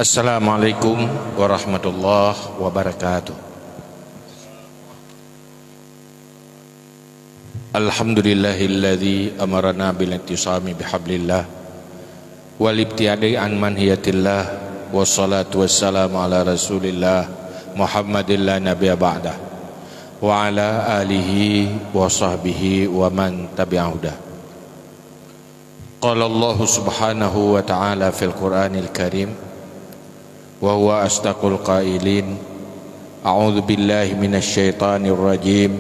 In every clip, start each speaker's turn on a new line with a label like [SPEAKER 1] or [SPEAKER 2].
[SPEAKER 1] Assalamualaikum warahmatullahi wabarakatuh. Alhamdulillahilladzi amarana bil intisami bihablillah wal ibtiadi an manhiyatillah wassalatu wassalamu ala rasulillah Muhammadin la nabiyya ba'dah wa ala alihi wa sahbihi wa man tabi'ahudah. Qala Allah subhanahu wa ta'ala fil Qur'anil Karim wa huwa astaqul qailin a'udzu billahi minasy syaithanir rajim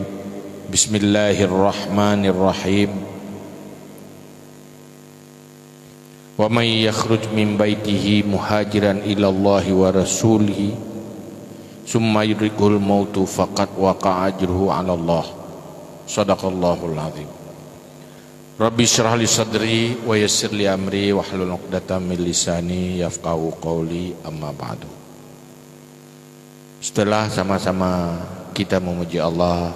[SPEAKER 1] bismillahirrahmanirrahim wa may yakhruj min baitihi muhajiran ila Allah wa rasulihi summa yudrikul mautu faqad waqa'a ajruhu 'ala Allah. Shadaqallahul azim. Rabbi syrah li sadri wa yassir li amri wahlul 'uqdatam min lisani yafqahu qawli, amma ba'du. Setelah sama-sama kita memuji Allah,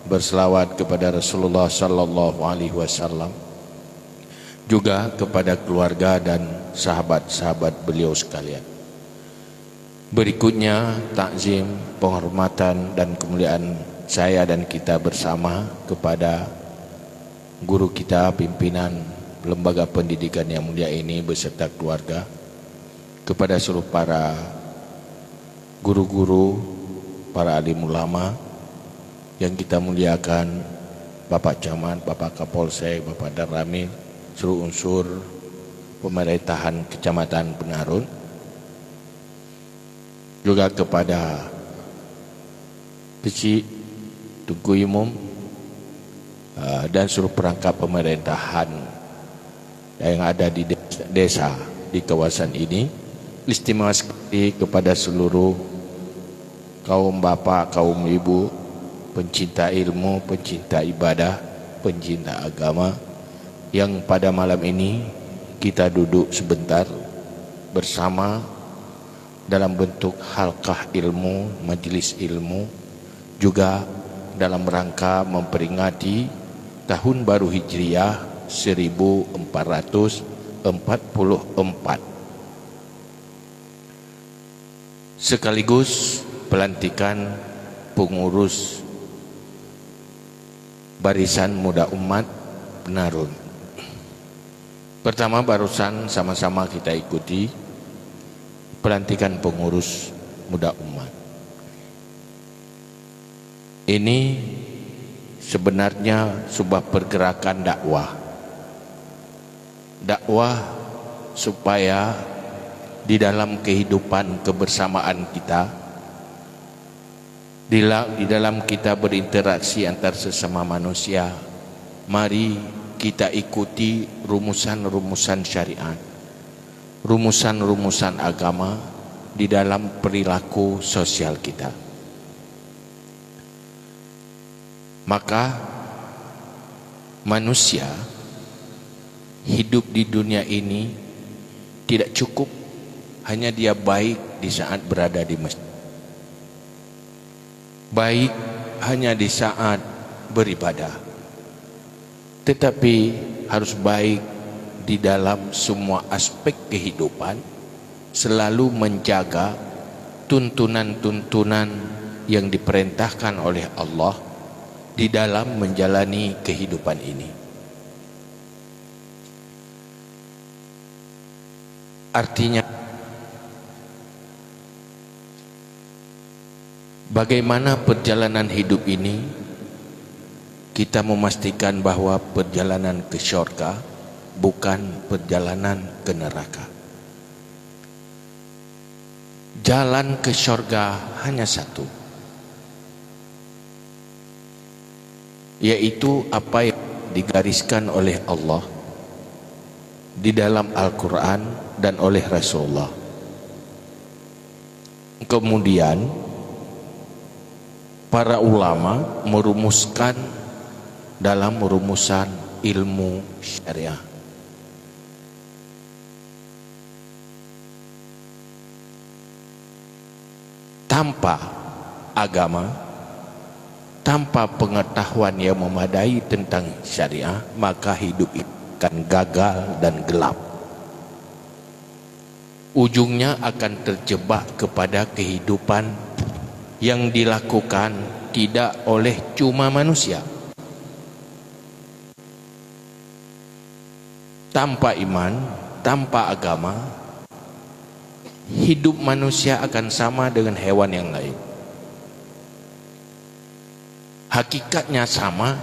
[SPEAKER 1] berselawat kepada Rasulullah sallallahu alaihi wasallam, juga kepada keluarga dan sahabat-sahabat beliau sekalian. Berikutnya takzim, penghormatan dan kemuliaan saya dan kita bersama kepada guru kita, pimpinan lembaga pendidikan yang mulia ini beserta keluarga, kepada seluruh para guru-guru, para alim ulama yang kita muliakan, Bapak Camat, Bapak Kapolsek, Bapak Darramil, seluruh unsur pemerintahan Kecamatan Penarun, juga kepada Peci, Tugu Umum, dan seluruh perangkat pemerintahan yang ada di desa di kawasan ini. Istimewa sekali kepada seluruh kaum bapak, kaum ibu, pencinta ilmu, pencinta ibadah, pencinta agama, yang pada malam ini kita duduk sebentar bersama dalam bentuk halqah ilmu, majelis ilmu, juga dalam rangka memperingati Tahun Baru Hijriah 1444, sekaligus pelantikan pengurus Barisan Muda Umat Penarun. Pertama, barusan sama-sama kita ikuti pelantikan pengurus Muda Umat. Ini sebenarnya sebuah pergerakan dakwah supaya di dalam kehidupan kebersamaan kita, di dalam kita berinteraksi antar sesama manusia, mari kita ikuti rumusan-rumusan syariat, rumusan-rumusan agama di dalam perilaku sosial kita. Maka manusia hidup di dunia ini tidak cukup hanya dia baik di saat berada di masjid, baik hanya di saat beribadah, tetapi harus baik di dalam semua aspek kehidupan, selalu menjaga tuntunan-tuntunan yang diperintahkan oleh Allah di dalam menjalani kehidupan ini. Artinya, bagaimana perjalanan hidup ini, kita memastikan bahwa perjalanan ke syurga bukan perjalanan ke neraka. Jalan ke syurga hanya satu, yaitu apa yang digariskan oleh Allah di dalam Al-Quran dan oleh Rasulullah. Kemudian para ulama merumuskan dalam rumusan ilmu syariah. Tanpa agama, tanpa pengetahuan yang memadai tentang syariah, maka hidup akan gagal dan gelap. ujungnya akan terjebak kepada kehidupan yang dilakukan tidak oleh cuma manusia. Tanpa iman, tanpa agama, hidup manusia akan sama dengan hewan yang lain. Hakikatnya sama,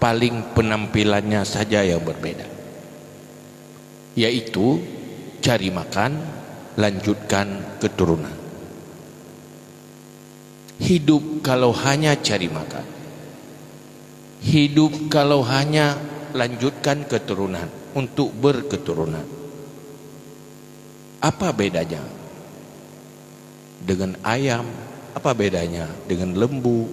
[SPEAKER 1] paling penampilannya saja yang berbeda, yaitu cari makan, lanjutkan keturunan. Hidup kalau hanya cari makan, hidup kalau hanya lanjutkan keturunan untuk berketurunan, apa bedanya dengan ayam? Apa bedanya dengan lembu?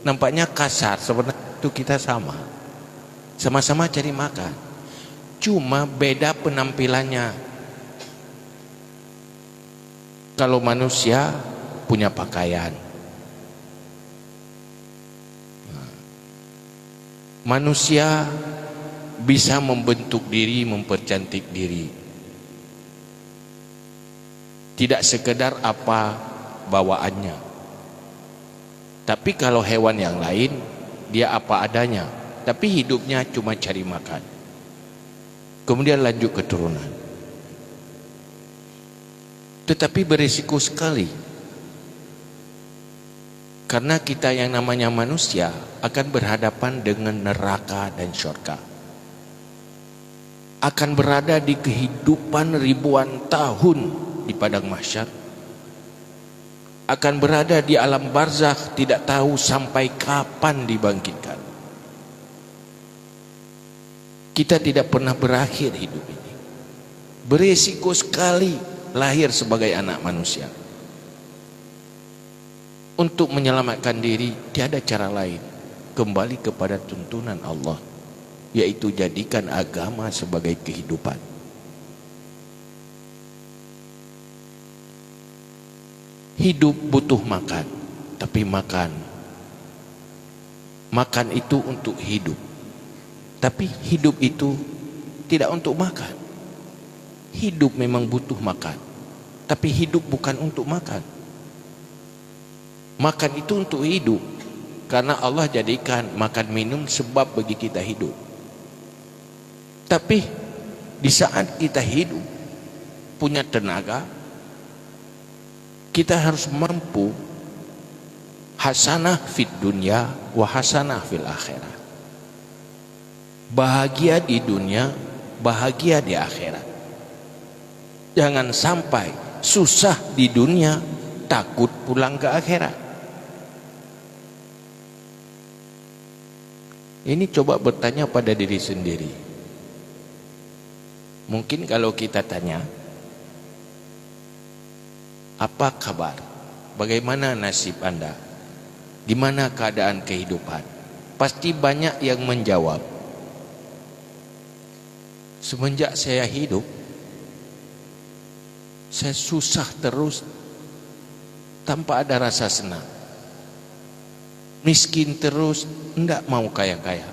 [SPEAKER 1] Nampaknya kasar, sebenarnya itu kita sama-sama cari makan, cuma beda penampilannya. Kalau manusia punya pakaian, manusia bisa membentuk diri, mempercantik diri, tidak sekedar apa bawaannya. Tapi kalau hewan yang lain, dia apa adanya, tapi hidupnya cuma cari makan, kemudian lanjut keturunan. Tetapi berisiko sekali, karena kita yang namanya manusia akan berhadapan dengan neraka dan syurga, akan berada di kehidupan ribuan tahun di padang mahsyar, akan berada di alam barzakh, tidak tahu sampai kapan dibangkitkan. Kita tidak pernah berakhir hidup ini. Berisiko sekali lahir sebagai anak manusia. Untuk menyelamatkan diri tiada cara lain, kembali kepada tuntunan Allah, yaitu jadikan agama sebagai kehidupan. Hidup butuh makan, tapi makan itu untuk hidup. Tapi hidup itu tidak untuk makan. Hidup memang butuh makan, tapi hidup bukan untuk makan. Makan itu untuk hidup, karena Allah jadikan makan minum sebab bagi kita hidup. Tapi di saat kita hidup, punya tenaga, kita harus mampu hasanah fid dunya wa hasanah fil akhirah. Bahagia di dunia, bahagia di akhirat. Jangan sampai susah di dunia, takut pulang ke akhirat. Ini coba bertanya pada diri sendiri. Mungkin kalau kita tanya, apa kabar? Bagaimana nasib Anda? Gimana keadaan kehidupan? Pasti banyak yang menjawab, semenjak saya hidup, saya susah terus tanpa ada rasa senang. Miskin terus, enggak mau kaya-kaya.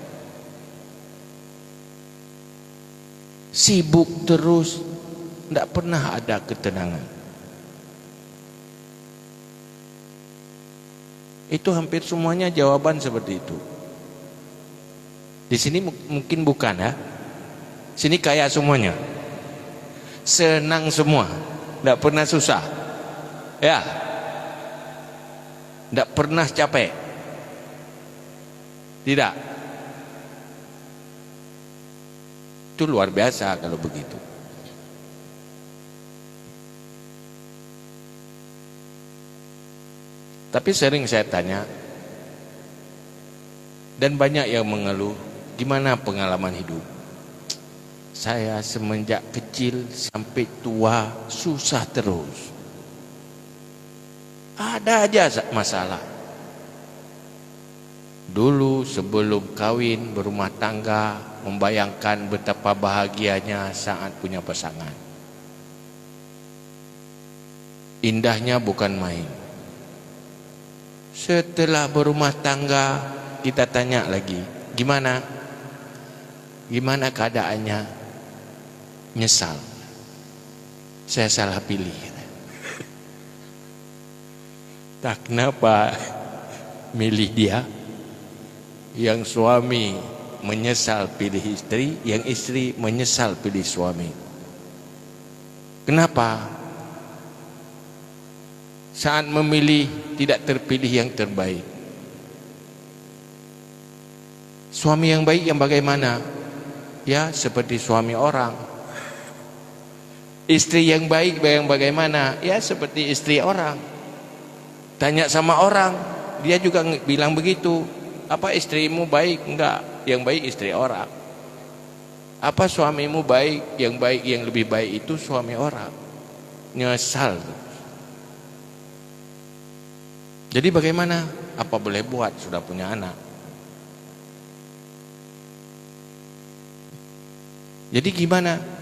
[SPEAKER 1] Sibuk terus, enggak pernah ada ketenangan. Itu hampir semuanya jawaban seperti itu. Di sini mungkin bukan ya. Sini kaya semuanya, senang semua, tidak pernah susah, ya, tidak pernah capek, tidak. Itu luar biasa kalau begitu. Tapi sering saya tanya, dan banyak yang mengeluh, gimana pengalaman hidup? Saya semenjak kecil sampai tua susah terus. Ada aja masalah. Dulu sebelum kawin, berumah tangga, membayangkan betapa bahagianya saat punya pasangan. Indahnya bukan main. Setelah berumah tangga, kita tanya lagi, gimana? Gimana keadaannya? Nyesal. saya salah pilih. Tak, kenapa milih dia? Yang suami menyesal pilih istri, yang istri menyesal pilih suami. Kenapa? Saat memilih tidak terpilih yang terbaik. Suami yang baik yang bagaimana? Ya, seperti suami orang. Istri yang baik yang bagaimana? Ya, seperti istri orang. Tanya sama orang, dia juga bilang begitu. Apa istrimu baik? Enggak, yang baik istri orang. Apa suamimu baik? Yang baik, yang lebih baik itu suami orang. Nyesal. Jadi bagaimana? Apa boleh buat, sudah punya anak. Jadi gimana?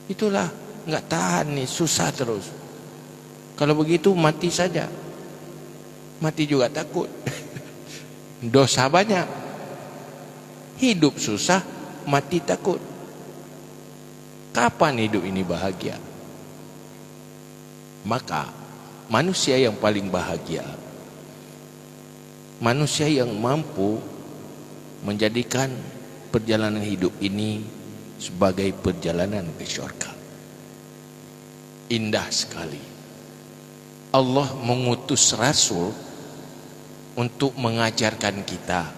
[SPEAKER 1] Itulah, nggak tahan nih, susah terus. Kalau begitu mati saja. Mati juga takut. Dosa banyak. Hidup susah, mati takut. Kapan hidup ini bahagia? Maka manusia yang paling bahagia, manusia yang mampu menjadikan perjalanan hidup ini sebagai perjalanan ke surga. Indah sekali. Allah mengutus Rasul untuk mengajarkan kita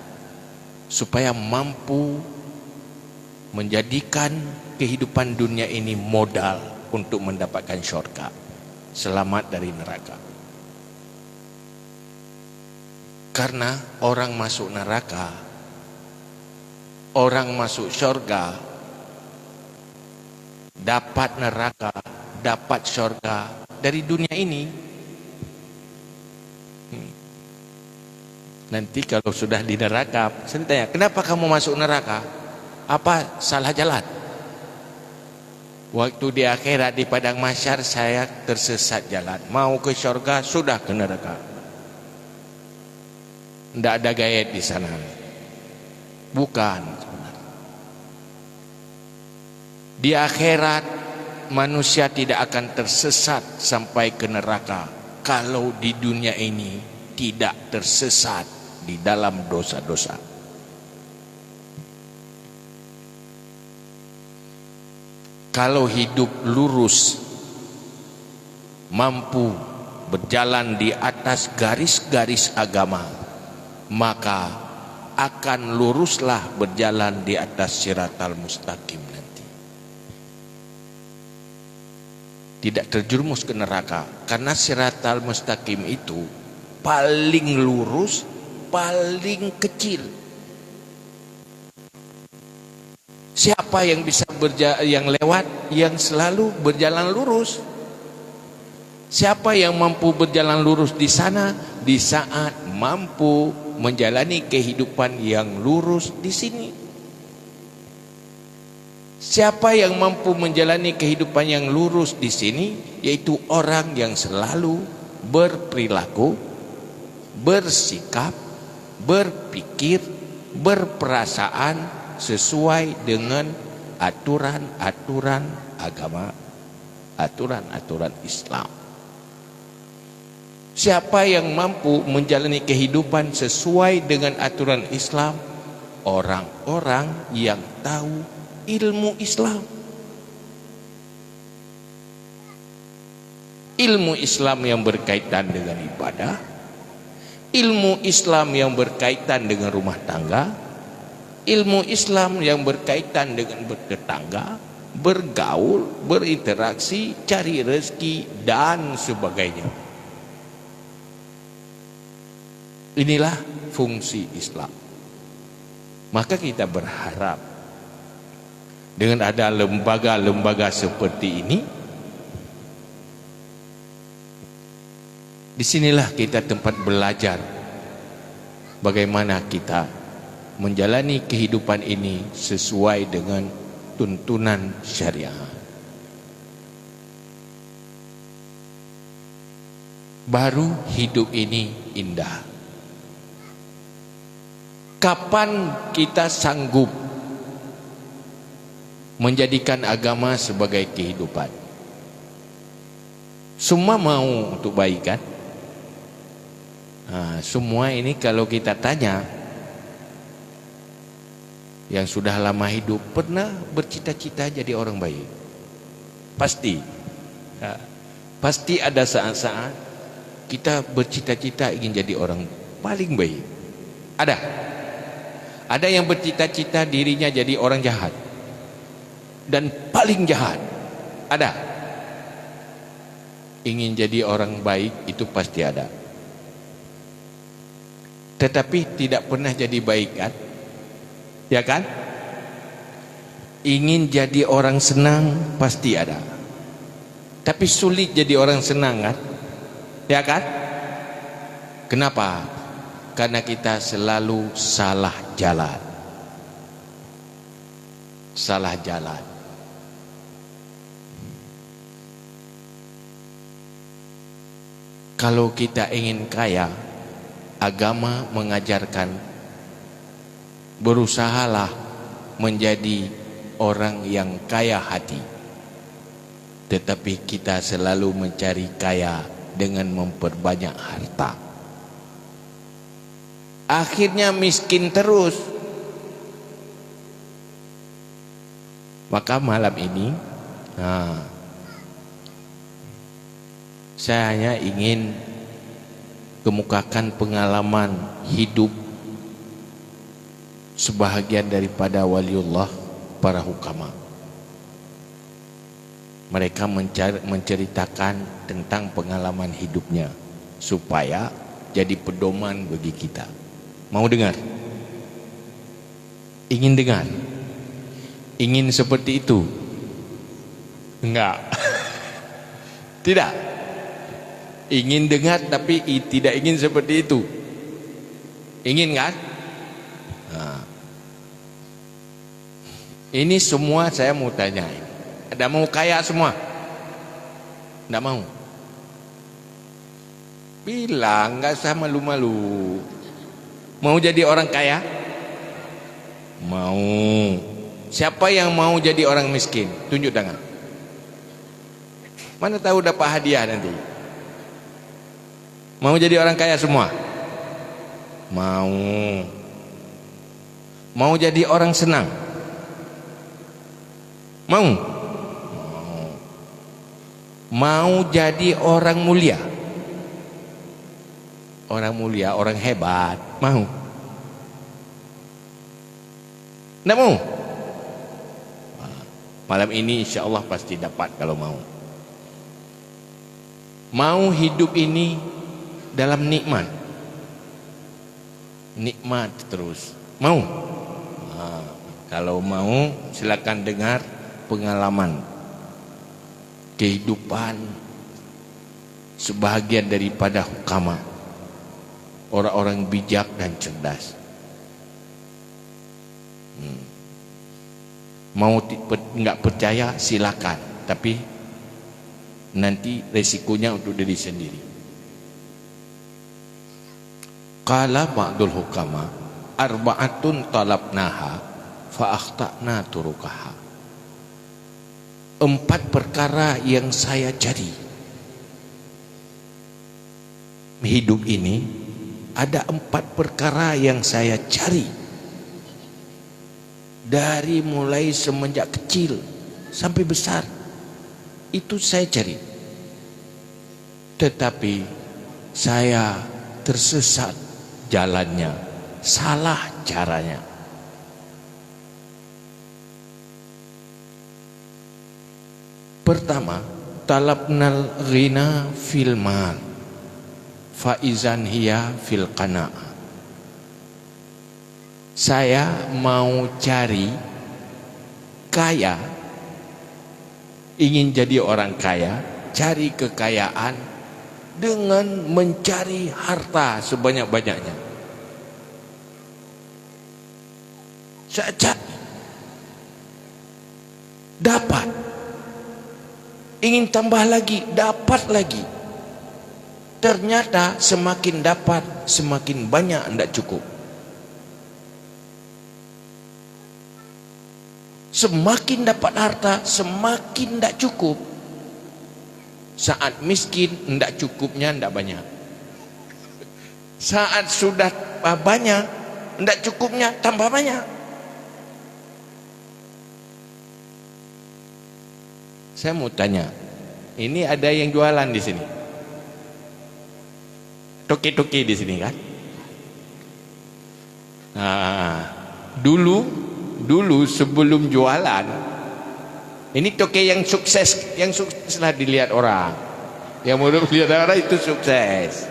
[SPEAKER 1] supaya mampu menjadikan kehidupan dunia ini modal untuk mendapatkan surga, selamat dari neraka. Karena orang masuk neraka, orang masuk surga, dapat neraka, dapat surga dari dunia ini. Nanti kalau sudah di neraka, saya tanya, kenapa kamu masuk neraka? Apa salah jalan? Waktu di akhirat di padang mahsyar saya tersesat jalan. Mau ke surga, sudah ke neraka. Tidak ada gaet di sana. Bukan. Di akhirat manusia tidak akan tersesat sampai ke neraka kalau di dunia ini tidak tersesat di dalam dosa-dosa. Kalau hidup lurus, mampu berjalan di atas garis-garis agama, maka akan luruslah berjalan di atas siratal mustaqim nanti. Tidak terjerumus ke neraka, karena siratal mustaqim itu paling lurus, paling kecil. Siapa yang bisa yang lewat, yang selalu berjalan lurus? Siapa yang mampu berjalan lurus di sana di saat mampu menjalani kehidupan yang lurus di sini? Siapa yang mampu menjalani kehidupan yang lurus di sini? Yaitu orang yang selalu berperilaku, bersikap, berpikir, berperasaan sesuai dengan aturan-aturan agama, aturan-aturan Islam. Siapa yang mampu menjalani kehidupan sesuai dengan aturan Islam? Orang-orang yang tahu ilmu Islam. Ilmu Islam yang berkaitan dengan ibadah, ilmu Islam yang berkaitan dengan rumah tangga, ilmu Islam yang berkaitan dengan bertetangga, bergaul, berinteraksi, cari rezeki dan sebagainya. Inilah fungsi Islam. Maka kita berharap dengan ada lembaga-lembaga seperti ini, disinilah kita tempat belajar bagaimana kita menjalani kehidupan ini sesuai dengan tuntunan syariah. Baru hidup ini indah. Kapan kita sanggup menjadikan agama sebagai kehidupan? Semua mau untuk baik kan? Nah, semua ini kalau kita tanya, yang sudah lama hidup pernah bercita-cita jadi orang baik? Pasti. Nah, pasti ada saat-saat kita bercita-cita ingin jadi orang paling baik. Ada. Ada yang bercita-cita dirinya jadi orang jahat dan paling jahat. Ada. Ingin jadi orang baik itu pasti ada. Tetapi tidak pernah jadi baik kan? Ya kan? Ingin jadi orang senang pasti ada. Tapi sulit jadi orang senang kan? Ya kan? Kenapa? Karena kita selalu salah jalan. Salah jalan. Kalau kita ingin kaya, agama mengajarkan berusahalah menjadi orang yang kaya hati. Tetapi kita selalu mencari kaya dengan memperbanyak harta. Akhirnya miskin terus. Maka malam ini saya hanya ingin kemukakan pengalaman hidup sebahagian daripada waliullah, para hukama. Mereka menceritakan tentang pengalaman hidupnya supaya jadi pedoman bagi kita. Mau dengar? Ingin dengar? Ingin seperti itu? Enggak. Tidak. Ingin dengar tapi tidak ingin seperti itu. Ingin kan? Nah. Ini semua saya mau tanya. Ada mau kaya semua? Tidak mau. Bilang, nggak usah malu-malu. Mau jadi orang kaya? Mau. Siapa yang mau jadi orang miskin? Tunjuk tangan. Mana tahu dapat hadiah nanti. Mau jadi orang kaya semua? Mau. Mau jadi orang senang? Mau. Mau jadi orang mulia? Orang mulia, orang hebat? Mau? Tidak mau? Malam ini insya Allah pasti dapat kalau mau. Mau hidup ini dalam nikmat. Nikmat terus. Mau? Kalau mau silakan dengar pengalaman kehidupan sebahagian daripada hukama, orang-orang bijak dan cerdas. Mau enggak percaya silakan, tapi nanti resikonya untuk diri sendiri. Qala ba'dul hukama arba'atun talabnaha fa akhtana turukaha. 4 perkara yang saya cari hidup ini, ada 4 perkara yang saya cari dari mulai semenjak kecil sampai besar. Itu saya cari, tetapi saya tersesat jalannya, salah caranya. Pertama, talabnal ghina fil mal faizan hiya fil qanaah. Saya mau cari kaya, ingin jadi orang kaya, cari kekayaan dengan mencari harta sebanyak-banyaknya. Saya cari, dapat, ingin tambah lagi, dapat lagi. Ternyata semakin dapat, semakin banyak tidak cukup. Semakin dapat harta, semakin tidak cukup. Saat miskin, tidak cukupnya, tidak banyak. Saat sudah banyak, tidak cukupnya, tambah banyak. Saya mau tanya, ini ada yang jualan di sini? Toki-toki di sini kan? Nah, dulu sebelum jualan, ini toke yang sukses lah dilihat orang. Yang menurut dilihat orang itu sukses.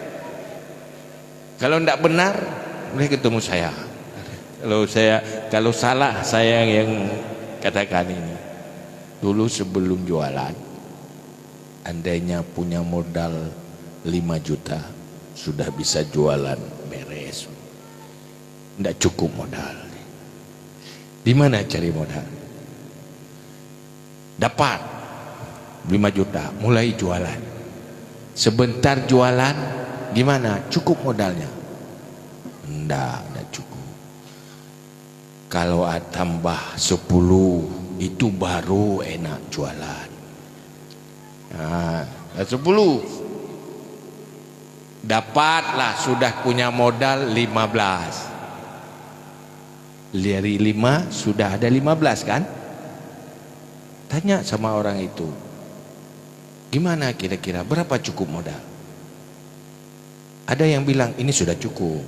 [SPEAKER 1] Kalau tidak benar, boleh ketemu saya. Kalau salah saya yang katakan ini. Dulu sebelum jualan, andainya punya modal 5 juta, sudah bisa jualan beres. Tidak cukup modal. Di mana cari modal? Dapat 5 juta, mulai jualan. Sebentar jualan, gimana? Cukup modalnya? Tidak cukup. Kalau tambah 10, itu baru enak jualan. Nah, 10 dapatlah, sudah punya modal 15. Dari 5 sudah ada 15 kan? Tanya sama orang itu, gimana kira-kira berapa cukup modal? Ada yang bilang ini sudah cukup,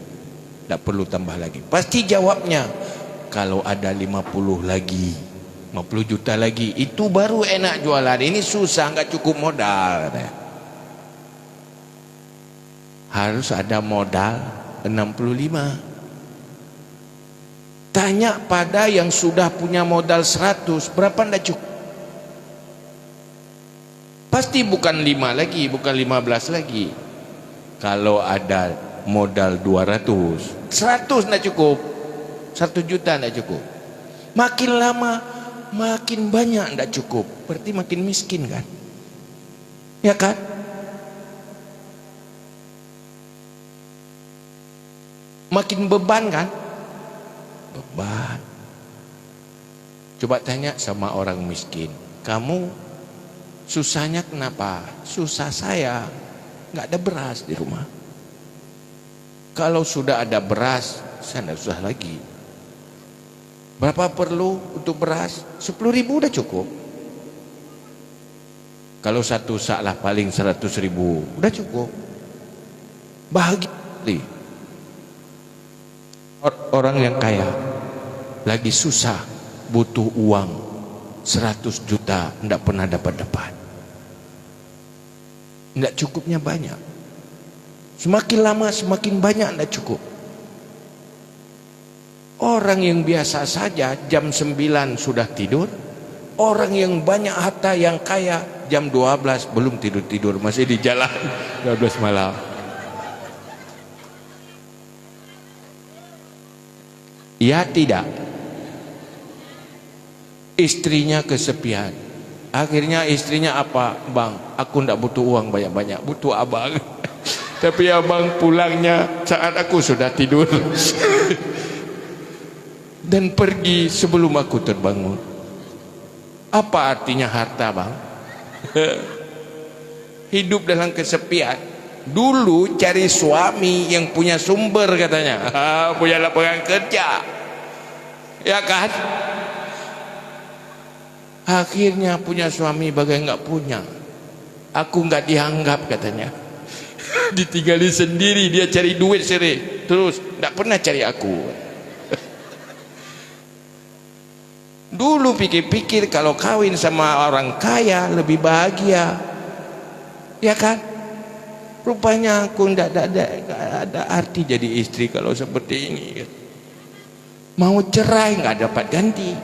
[SPEAKER 1] tidak perlu tambah lagi. Pasti jawabnya, kalau ada 50 lagi, 50 juta lagi, itu baru enak jualan. Ini susah, nggak cukup modal katanya. Harus ada modal 65. Tanya pada yang sudah punya modal 100, berapa ndak cukup? Pasti bukan 5 lagi, bukan 15 lagi. Kalau ada modal 200, 100 ndak cukup. 1 juta ndak cukup. Makin lama makin banyak ndak cukup. Berarti makin miskin kan? Ya kan? Makin beban kan? Beban. Coba tanya sama orang miskin, kamu susahnya kenapa? Susah saya, nggak ada beras di rumah. Kalau sudah ada beras, saya nggak susah lagi. Berapa perlu untuk beras? 10.000 udah cukup. Kalau satu sak lah paling 100.000, udah cukup. Bahagia. Orang yang kaya lagi susah, butuh uang 100 juta, tidak pernah dapat. Tidak cukupnya banyak. Semakin lama semakin banyak tidak cukup. Orang yang biasa saja jam 9 sudah tidur. Orang yang banyak harta, yang kaya, jam 12 belum tidur-tidur, masih di jalan 12 malam. Ya tidak. Istrinya kesepian. Akhirnya istrinya apa? Bang, aku tidak butuh uang banyak-banyak, butuh abang. Tapi abang pulangnya saat aku sudah tidur. Dan pergi sebelum aku terbangun. Apa artinya harta, bang? Hidup dalam kesepian. Dulu cari suami yang punya sumber katanya, punya lapangan kerja, ya kan? Akhirnya punya suami bagai nggak punya. Aku nggak dianggap katanya. Ditinggali sendiri, dia cari duit sendiri, terus nggak pernah cari aku. Dulu pikir-pikir kalau kawin sama orang kaya lebih bahagia, ya kan? Rupanya aku tidak ada arti jadi istri kalau seperti ini. Mau cerai nggak dapat ganti.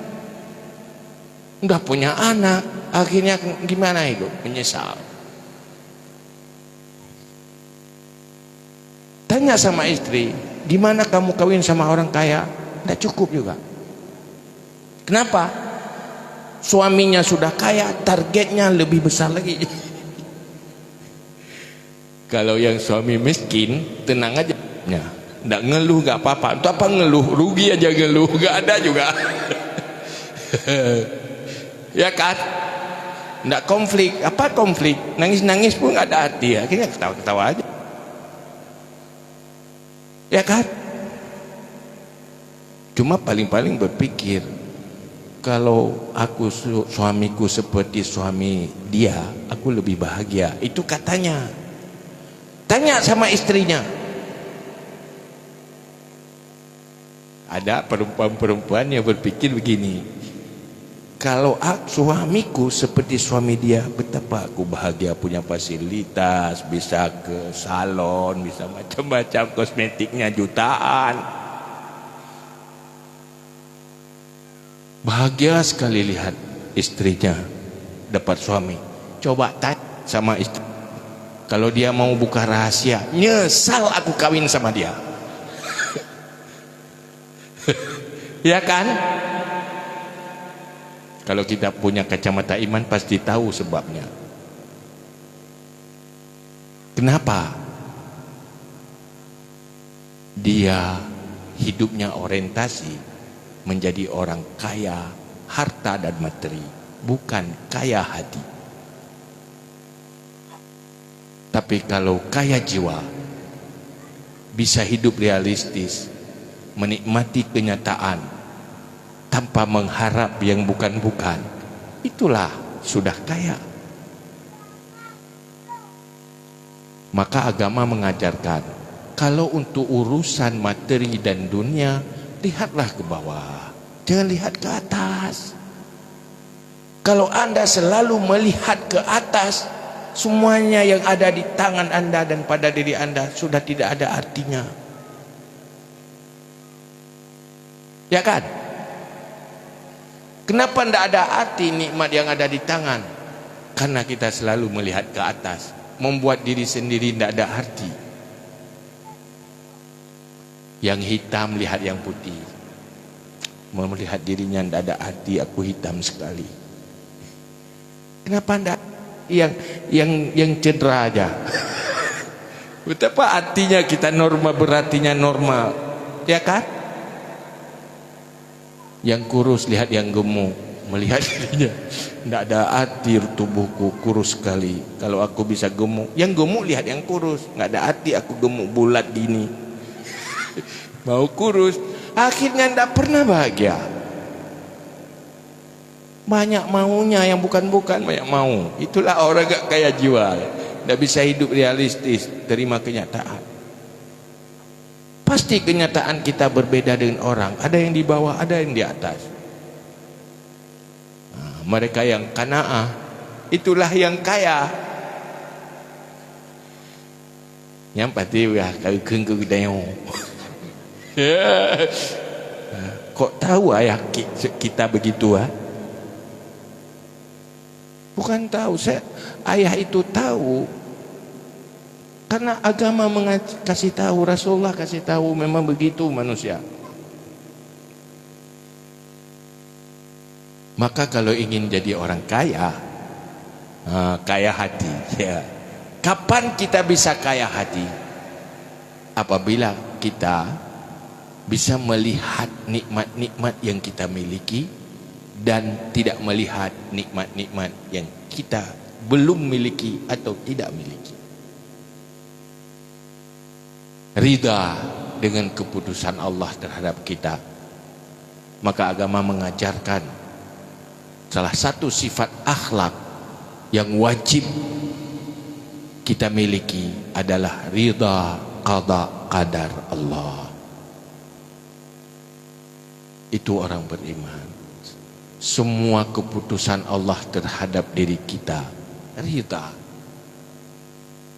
[SPEAKER 1] Udah punya anak, akhirnya gimana itu? Menyesal. Tanya sama istri, gimana kamu kawin sama orang kaya? Tidak cukup juga. Kenapa? Suaminya sudah kaya, targetnya lebih besar lagi. Kalau yang suami miskin, tenang aja. Nggak ngeluh, nggak apa-apa. Itu apa ngeluh? Rugi aja ngeluh, nggak ada juga. Ya kan? Nggak konflik. Apa konflik? Nangis-nangis pun nggak ada hati. Akhirnya ketawa-ketawa aja. Ya kan? Cuma paling-paling berpikir, kalau aku suamiku seperti suami dia, aku lebih bahagia. Itu katanya. Tanya sama istrinya. Ada perempuan-perempuan yang berpikir begini, kalau suamiku seperti suami dia, betapa aku bahagia, punya fasilitas, bisa ke salon, bisa macam-macam, kosmetiknya jutaan. Bahagia sekali lihat istrinya dapat suami. Coba tanya sama istri, kalau dia mau buka rahasia, nyesal aku kawin sama dia. Ya kan? Kalau kita punya kacamata iman pasti tahu sebabnya. Kenapa? Dia hidupnya orientasi menjadi orang kaya harta dan materi, bukan kaya hati. Tapi kalau kaya jiwa, bisa hidup realistis, menikmati kenyataan tanpa mengharap yang bukan-bukan, itulah sudah kaya. Maka agama mengajarkan, kalau untuk urusan materi dan dunia, lihatlah ke bawah, jangan lihat ke atas. Kalau Anda selalu melihat ke atas, semuanya yang ada di tangan Anda dan pada diri Anda sudah tidak ada artinya. Ya kan? Kenapa tidak ada arti nikmat yang ada di tangan? Karena kita selalu melihat ke atas, membuat diri sendiri tidak ada arti. Yang hitam lihat yang putih, melihat dirinya tidak ada arti, aku hitam sekali. Kenapa tidak yang cedera aja? Betapa artinya kita norma, berartinya normal, ya kan? Yang kurus lihat yang gemuk, melihat dirinya tidak ada arti, tubuhku kurus sekali. Kalau aku bisa gemuk, yang gemuk lihat yang kurus, nggak ada arti aku gemuk bulat gini. Mau kurus, akhirnya tidak pernah bahagia. Banyak maunya yang bukan-bukan, banyak mau. Itulah orang gak kaya jiwa, tidak bisa hidup realistis, terima kenyataan. Pasti kenyataan kita berbeda dengan orang. Ada yang di bawah, ada yang di atas. Nah, mereka yang qanaah, itulah yang kaya. Yang pasti wah kau kengku dayo. Kok tahu ayah kita begitu Bukan tahu, ayah itu tahu karena agama kasih tahu, Rasulullah kasih tahu, memang begitu manusia. Maka kalau ingin jadi orang kaya, kaya hati, ya. Kapan kita bisa kaya hati? Apabila kita bisa melihat nikmat-nikmat yang kita miliki dan tidak melihat nikmat-nikmat yang kita belum miliki atau tidak miliki. Ridha dengan keputusan Allah terhadap kita. Maka agama mengajarkan salah satu sifat akhlak yang wajib kita miliki adalah ridha qada qadar Allah. Itu orang beriman. Semua keputusan Allah terhadap diri kita ridha.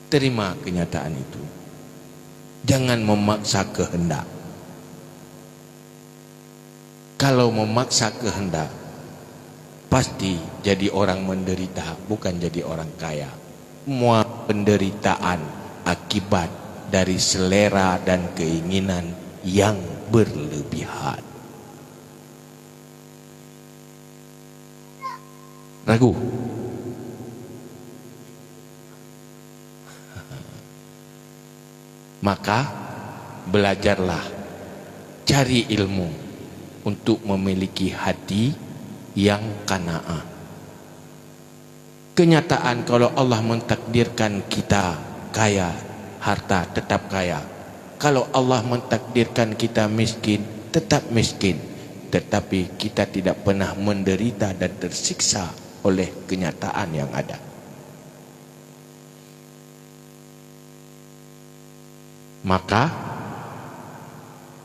[SPEAKER 1] Terima kenyataan itu. Jangan memaksa kehendak. Kalau memaksa kehendak, pasti jadi orang menderita, bukan jadi orang kaya. Semua penderitaan akibat dari selera dan keinginan yang berlebihan. Ragu? Maka belajarlah, cari ilmu untuk memiliki hati yang qanaah. Kenyataan kalau Allah mentakdirkan kita kaya, harta tetap kaya. Kalau Allah mentakdirkan kita miskin, tetap miskin. Tetapi kita tidak pernah menderita dan tersiksa oleh kenyataan yang ada. Maka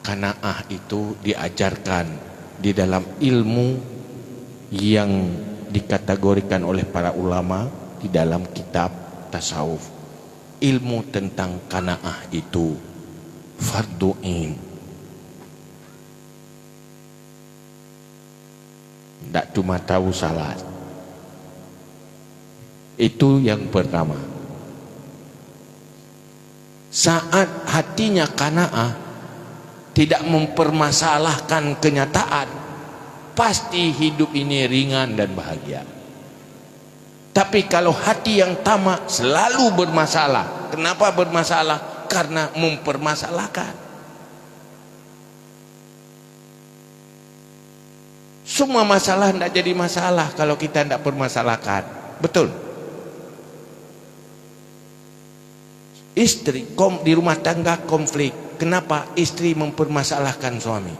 [SPEAKER 1] qanaah itu diajarkan di dalam ilmu yang dikategorikan oleh para ulama di dalam kitab tasawuf. Ilmu tentang qanaah itu fardu ain. Tidak cuma tahu salat. Itu yang pertama. Saat hatinya qanaah, tidak mempermasalahkan kenyataan, pasti hidup ini ringan dan bahagia. Tapi kalau hati yang tamak selalu bermasalah. Kenapa bermasalah? Karena mempermasalahkan. Semua masalah tidak jadi masalah kalau kita tidak permasalahkan. Betul? Istri di rumah tangga konflik. Kenapa istri mempermasalahkan suami?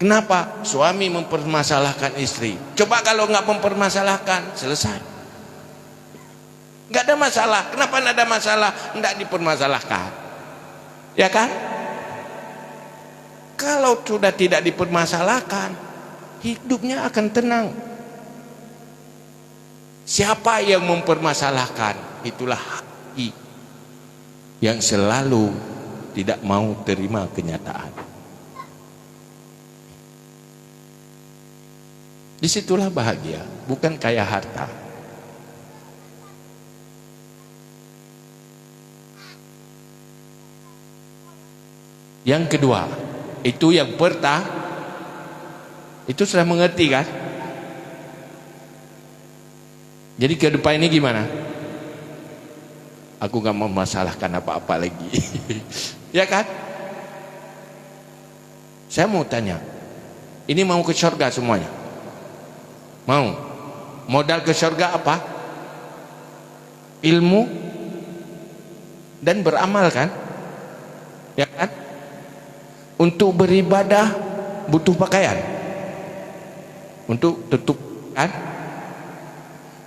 [SPEAKER 1] Kenapa suami mempermasalahkan istri? Coba kalau nggak mempermasalahkan, selesai. Nggak ada masalah. Kenapa nggak ada masalah? Nggak dipermasalahkan. Ya kan? Kalau sudah tidak dipermasalahkan, hidupnya akan tenang. Siapa yang mempermasalahkan? Itulah hati yang selalu tidak mau terima kenyataan. Disitulah bahagia, bukan kaya harta. Yang kedua, itu yang itu sudah mengerti kan? Jadi ke depan ini gimana? Aku gak memasalahkan apa-apa lagi. Ya kan? Saya mau tanya, ini mau ke surga semuanya? Mau? Modal ke surga apa? Ilmu dan beramal kan? Ya kan? Untuk beribadah butuh pakaian. Untuk tutup kan?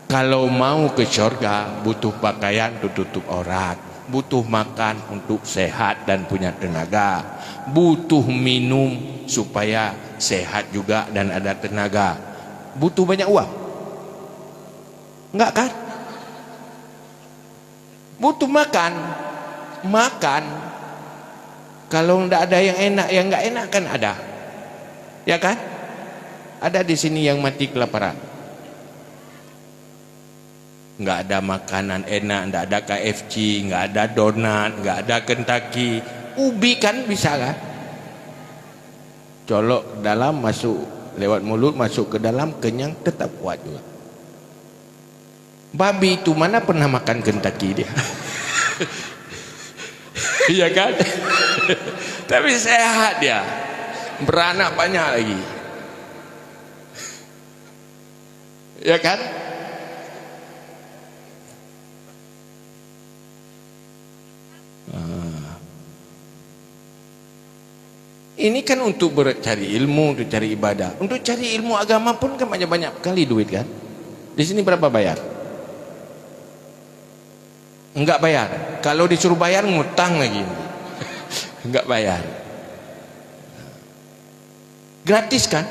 [SPEAKER 1] Kalau mau ke surga butuh pakaian untuk tutup aurat, butuh makan untuk sehat dan punya tenaga, butuh minum supaya sehat juga dan ada tenaga, butuh banyak uang. Enggak kan? Butuh makan. Kalau tidak ada yang enak, yang enggak enak kan ada. Ya kan? Ada di sini yang mati kelaparan. Enggak ada makanan enak, enggak ada KFC, enggak ada donat, enggak ada Kentucky. Ubi kan bisa kan? Colok dalam, masuk lewat mulut, masuk ke dalam, kenyang, tetap kuat juga. Babi itu mana pernah makan Kentucky dia? Iya kan? Tapi sehat dia, beranak banyak lagi. Ya kan? Ini kan untuk cari ilmu, untuk cari ibadah. Untuk cari ilmu agama pun kan banyak kali duit kan? Di sini berapa bayar? Enggak bayar. Kalau disuruh bayar ngutang lagi. Enggak bayar. Gratis kan?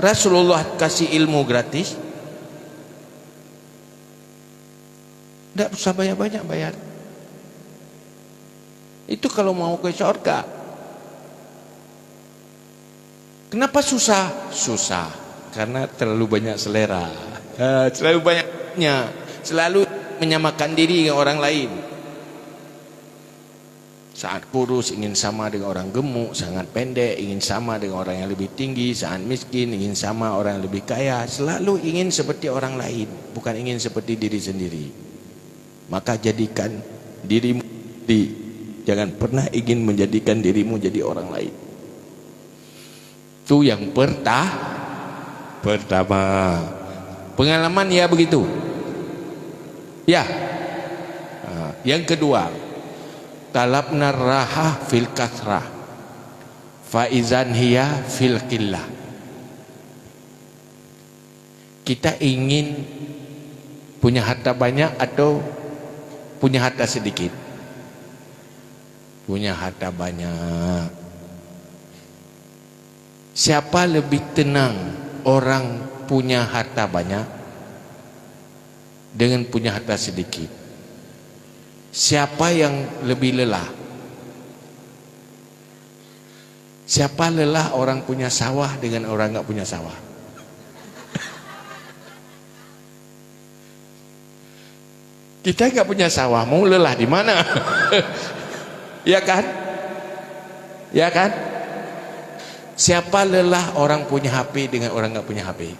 [SPEAKER 1] Rasulullah kasih ilmu gratis. Enggak usah banyak bayar. Itu kalau mau ke surga. Kenapa susah? Susah karena terlalu banyak selera. Terlalu banyaknya, selalu menyamakan diri dengan orang lain. Saat kurus ingin sama dengan orang gemuk, sangat pendek ingin sama dengan orang yang lebih tinggi, saat miskin ingin sama orang yang lebih kaya. Selalu ingin seperti orang lain, bukan ingin seperti diri sendiri. Maka jadikan dirimu sendiri, jangan pernah ingin menjadikan dirimu jadi orang lain. Itu yang pertama. Pengalaman ya begitu. Ya. Yang kedua, talabna raha fil kathrah faizan hiya fil qillah. Kita ingin punya harta banyak atau punya harta sedikit? Punya harta banyak. Siapa lebih tenang, orang punya harta banyak dengan punya harta sedikit? Siapa yang lebih lelah? Siapa lelah, orang punya sawah dengan orang enggak punya sawah? Kita enggak punya sawah, mau lelah di mana? Ya kan? Ya kan? Siapa lelah, orang punya HP dengan orang enggak punya HP?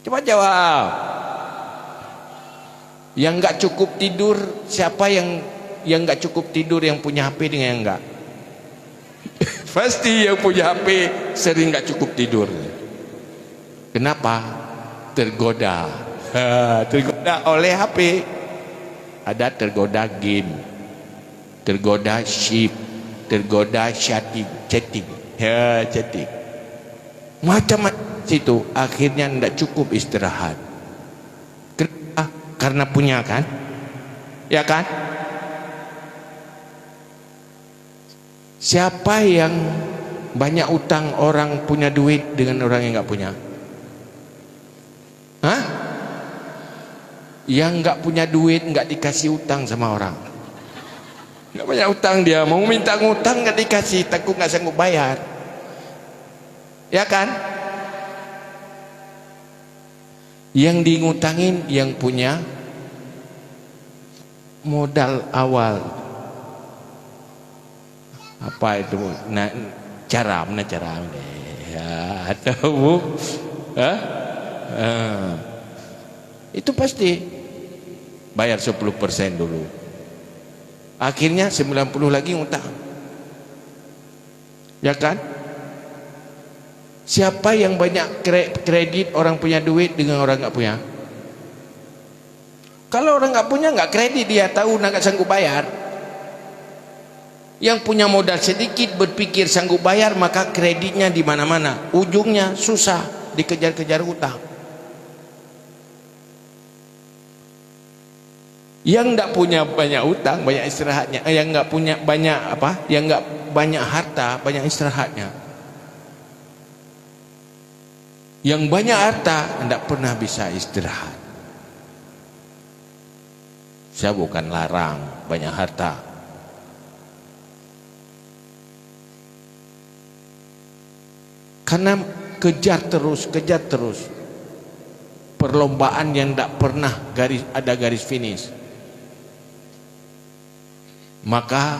[SPEAKER 1] Coba jawab. Yang enggak cukup tidur, siapa yang enggak cukup tidur, yang punya HP dengan yang enggak? Pasti yang punya HP sering enggak cukup tidur. Kenapa? Tergoda. Tergoda oleh HP. Ada tergoda game, tergoda ship, tergoda chatting, chatting. Macam-macam situ, akhirnya tidak cukup istirahat. Kenapa? Karena punya kan? Ya kan? Siapa yang banyak utang, orang punya duit dengan orang yang enggak punya? Hah? Yang enggak punya duit enggak dikasih utang sama orang. Enggak banyak utang, dia mau minta ngutang enggak dikasih, takut enggak sanggup bayar. Ya kan? Yang ngutangin yang punya modal awal. Apa itu? Nah, cara ya, atau itu pasti bayar 10% dulu, akhirnya 90 lagi ngutang. Ya kan? Siapa yang banyak kredit, orang punya duit dengan orang nggak punya? Kalau orang nggak punya, nggak kredit, dia tahu nggak sanggup bayar. Yang punya modal sedikit berpikir sanggup bayar, maka kreditnya di mana-mana, ujungnya susah, dikejar-kejar utang. Yang enggak punya banyak utang, banyak istirahatnya. Yang enggak punya banyak apa? Yang enggak banyak harta, banyak istirahatnya. Yang banyak harta enggak pernah bisa istirahat. Saya bukan larang banyak harta. Karena kejar terus. Perlombaan yang enggak pernah ada garis finish. Maka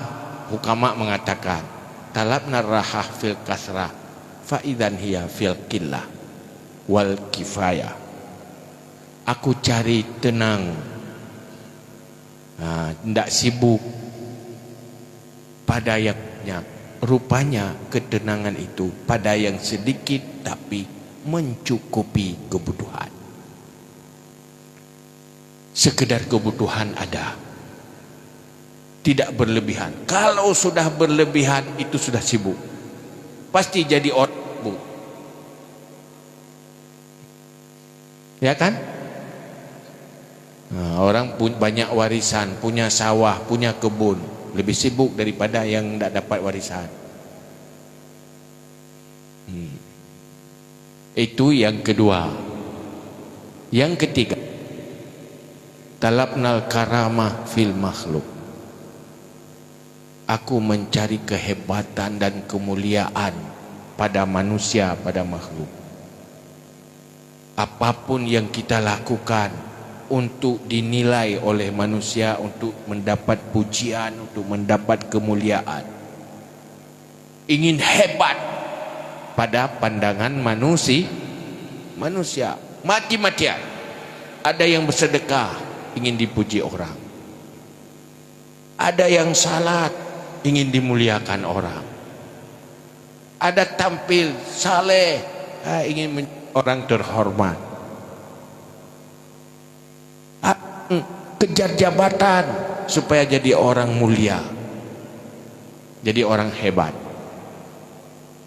[SPEAKER 1] hukama mengatakan talabna rahah fil kasrah fa idzan hiya fil qillah wal kifayah. Aku cari tenang, tidak sibuk pada yang banyak. Rupanya ketenangan itu pada yang sedikit tapi mencukupi kebutuhan. Sekedar kebutuhan ada, tidak berlebihan. Kalau sudah berlebihan itu sudah sibuk, pasti jadi orang sibuk. Ya kan? Nah, orang banyak warisan, punya sawah, punya kebun, lebih sibuk daripada yang tidak dapat warisan. Itu yang kedua. Yang ketiga, talabnal karamah fil makhluk. Aku mencari kehebatan dan kemuliaan pada manusia, pada makhluk. Apapun yang kita lakukan untuk dinilai oleh manusia, untuk mendapat pujian, untuk mendapat kemuliaan. Ingin hebat pada pandangan manusia. Mati-matian. Ada yang bersedekah, ingin dipuji orang. Ada yang salat, ingin dimuliakan orang. Ada tampil saleh, ingin menjadi orang terhormat, kejar jabatan supaya jadi orang mulia, jadi orang hebat,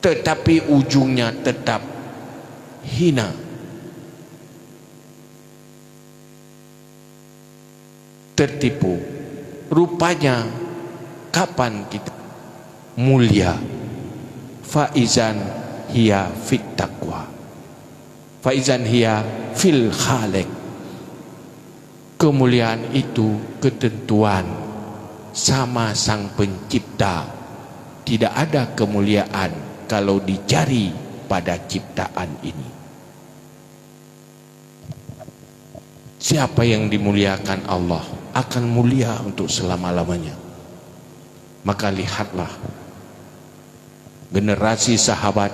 [SPEAKER 1] tetapi ujungnya tetap hina, tertipu. Rupanya kapan kita mulia? Faizan hiya fit taqwa, faizan hiya fil khaliq. Kemuliaan itu ketentuan sama sang pencipta. Tidak ada kemuliaan kalau dicari pada ciptaan ini. Siapa yang dimuliakan Allah akan mulia untuk selama-lamanya. Maka lihatlah generasi sahabat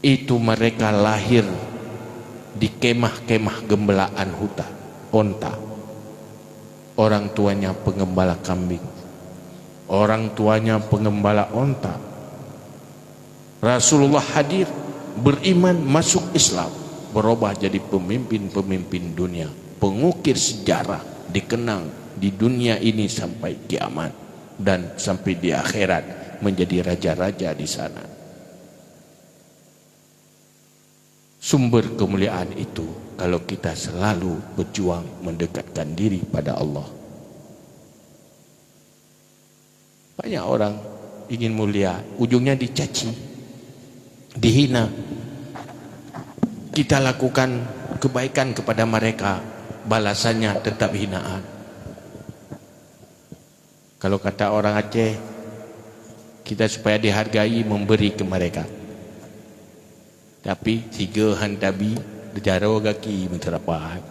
[SPEAKER 1] itu, mereka lahir di kemah-kemah gembelaan hutan, onta. Orang tuanya pengembala kambing, orang tuanya pengembala onta. Rasulullah hadir, beriman, masuk Islam, berubah jadi pemimpin-pemimpin dunia, pengukir sejarah, dikenang di dunia ini sampai kiamat, dan sampai di akhirat menjadi raja-raja di sana. Sumber kemuliaan itu kalau kita selalu berjuang mendekatkan diri pada Allah. Banyak orang ingin mulia, ujungnya dicaci, dihina. Kita lakukan kebaikan kepada mereka, balasannya tetap hinaan. Kalau kata orang Aceh, kita supaya dihargai memberi ke mereka. Tapi tiga hantabi dejaro gaki menterapat.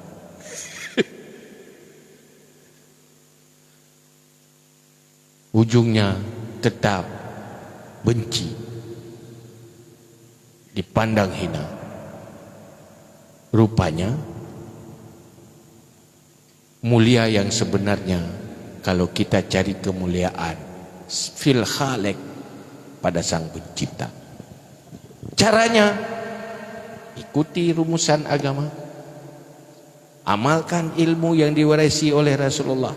[SPEAKER 1] Ujungnya tetap benci, dipandang hina. Rupanya mulia yang sebenarnya kalau kita cari kemuliaan fil khaliq, pada sang pencipta. Caranya ikuti rumusan agama, amalkan ilmu yang diwarisi oleh Rasulullah.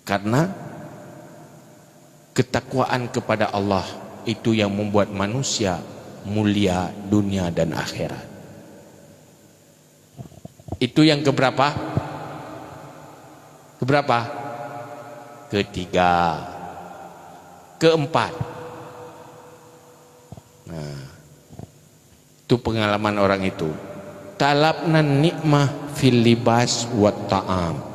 [SPEAKER 1] Karena ketakwaan kepada Allah itu yang membuat manusia mulia dunia dan akhirat. Itu yang keberapa? Keberapa? Ketiga. Keempat. Nah, itu pengalaman orang itu. Talabna nikmah fil libas wat ta'am.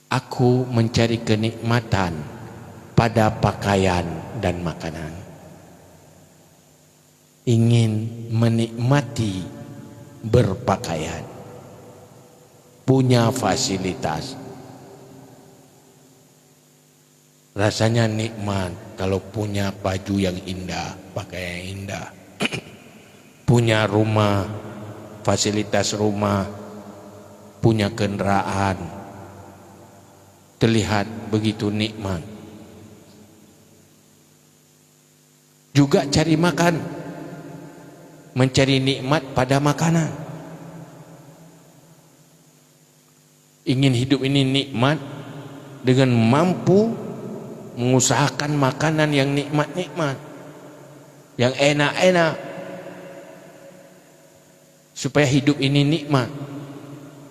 [SPEAKER 1] Aku mencari kenikmatan pada pakaian dan makanan. Ingin menikmati berpakaian, punya fasilitas. Rasanya nikmat kalau punya baju yang indah, pakaian yang indah. Punya rumah, fasilitas rumah, punya kendaraan, terlihat begitu nikmat. Juga cari makan, mencari nikmat pada makanan. Ingin hidup ini nikmat dengan mampu mengusahakan makanan yang nikmat-nikmat, yang enak-enak, supaya hidup ini nikmat.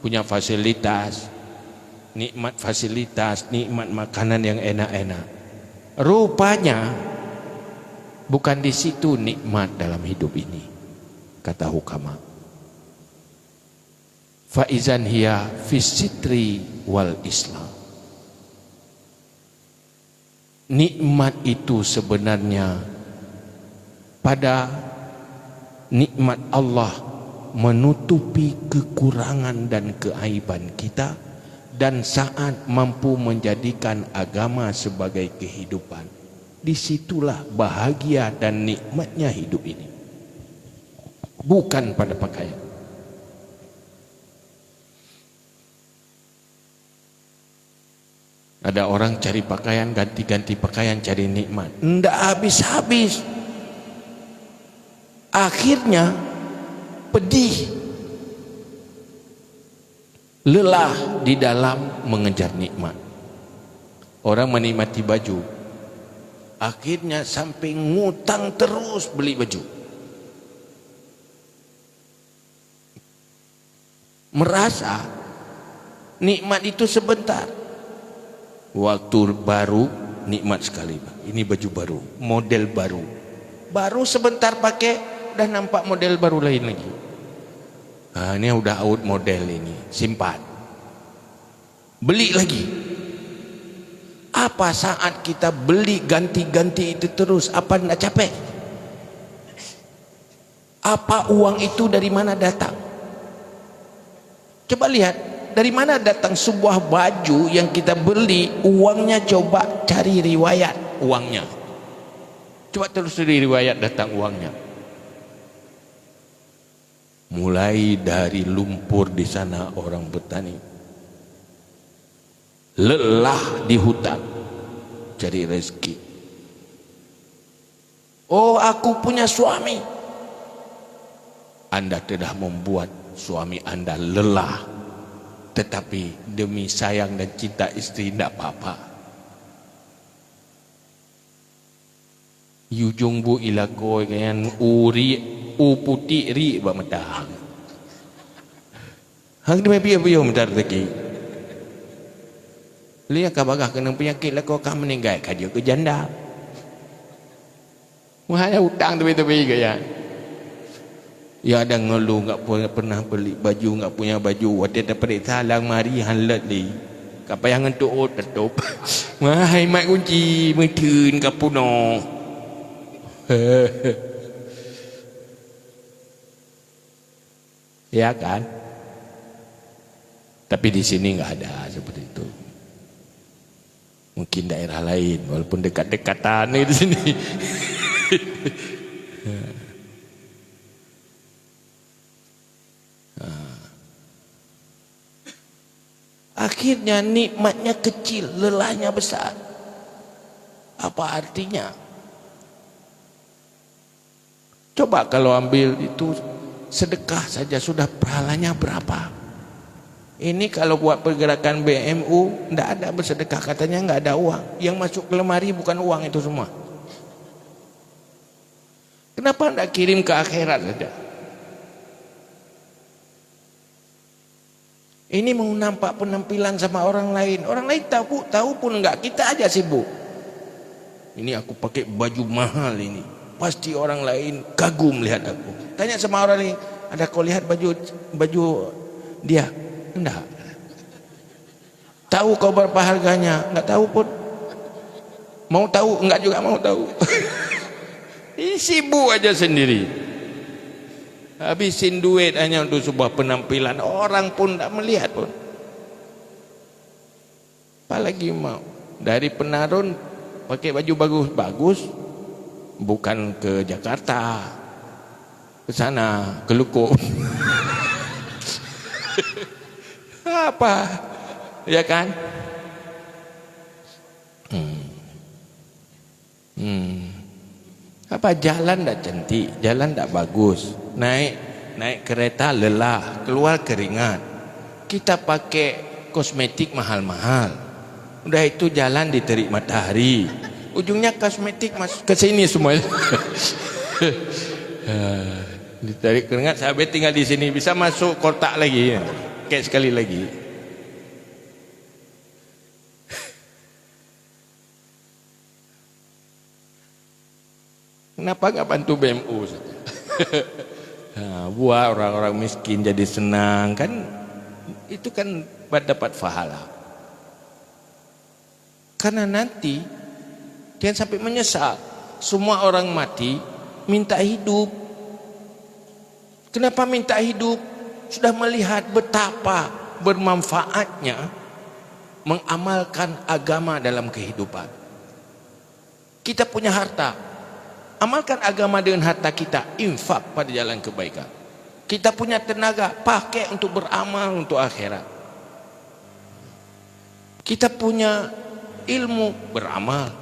[SPEAKER 1] Punya fasilitas, nikmat fasilitas, nikmat makanan yang enak-enak. Rupanya bukan di situ nikmat dalam hidup ini, kata hukama. Faizan hiya fis sitri wal Islam. Nikmat itu sebenarnya pada nikmat Allah menutupi kekurangan dan keaiban kita, dan saat mampu menjadikan agama sebagai kehidupan. Disitulah bahagia dan nikmatnya hidup ini, bukan pada pakaian. Ada orang cari pakaian, ganti-ganti pakaian, cari nikmat. Nggak habis-habis. Akhirnya pedih, lelah di dalam mengejar nikmat. Orang menikmati baju, akhirnya sampai ngutang terus beli baju. Merasa nikmat itu sebentar. Waktu baru nikmat sekali. Ini baju baru, model baru. Baru sebentar pakai udah nampak model baru lain lagi. Nah, ini udah out model ini, simpan. Beli lagi. Apa saat kita beli ganti-ganti itu terus, apa enggak capek? Apa uang itu dari mana datang? Coba lihat, dari mana datang sebuah baju yang kita beli, uangnya coba cari riwayat uangnya. Coba terus dari riwayat datang uangnya. Mulai dari lumpur di sana orang petani. Lelah di hutan cari rezeki. Oh, aku punya suami. Anda telah membuat suami Anda lelah. Tetapi demi sayang dan cinta istri tidak apa-apa. Yujung bu ilakoi kayan uri uputi ri ba matang. Hang di mepi apa yo mentar lagi. Lihat kabagah kena penyakit lah kau akan meninggal kaji ke janda. Wahai hutang tepi-tepi kaya. Ya ada ngeluh enggak pernah beli baju, enggak punya baju. Waktu ada periksa lang mari hanlet li. Kapayangan tu ot tutup. Wahai mak kunci meutun kapuno. Ya kan? Tapi di sini enggak ada seperti itu. Mungkin daerah lain walaupun dekat-dekatan di sini. Akhirnya nikmatnya kecil, lelahnya besar. Apa artinya? Coba kalau ambil itu sedekah saja sudah pahalanya berapa? Ini kalau buat pergerakan BMU tidak ada bersedekah, katanya nggak ada uang. Yang masuk ke lemari bukan uang itu semua. Kenapa tidak kirim ke akhirat saja? Ini mau nampak penampilan sama orang lain. Orang lain tahu pun enggak, kita aja sibuk. Ini aku pakai baju mahal ini. Pasti orang lain kagum lihat aku. Tanya sama orang lain, ada kau lihat baju dia? Enggak. Tahu kau berapa harganya? Enggak tahu pun. Mau tahu? Enggak juga mau tahu. Ini sibuk aja sendiri. Habisin duit hanya untuk sebuah penampilan, orang pun tak melihat pun. Apalagi mau dari Penarun pakai baju bagus-bagus, bukan ke Jakarta, ke sana, ke Lukuk. Apa? Ya kan? Apa jalan tak cantik, jalan tak bagus, naik kereta lelah, keluar keringat, kita pakai kosmetik mahal-mahal, udah itu jalan diterik matahari, ujungnya kosmetik masuk ke sini semua. Ditarik keringat, sampai tinggal di sini bisa masuk kotak lagi, kayak sekali lagi. Kenapa nggak bantu BMU saja? Buat orang-orang miskin jadi senang kan, itu kan dapat pahala. Karena nanti jangan sampai menyesal. Semua orang mati minta hidup. Kenapa minta hidup? Sudah melihat betapa bermanfaatnya mengamalkan agama dalam kehidupan. Kita punya harta, amalkan agama dengan harta kita, infak pada jalan kebaikan. Kita punya tenaga, pakai untuk beramal untuk akhirat. Kita punya ilmu, beramal.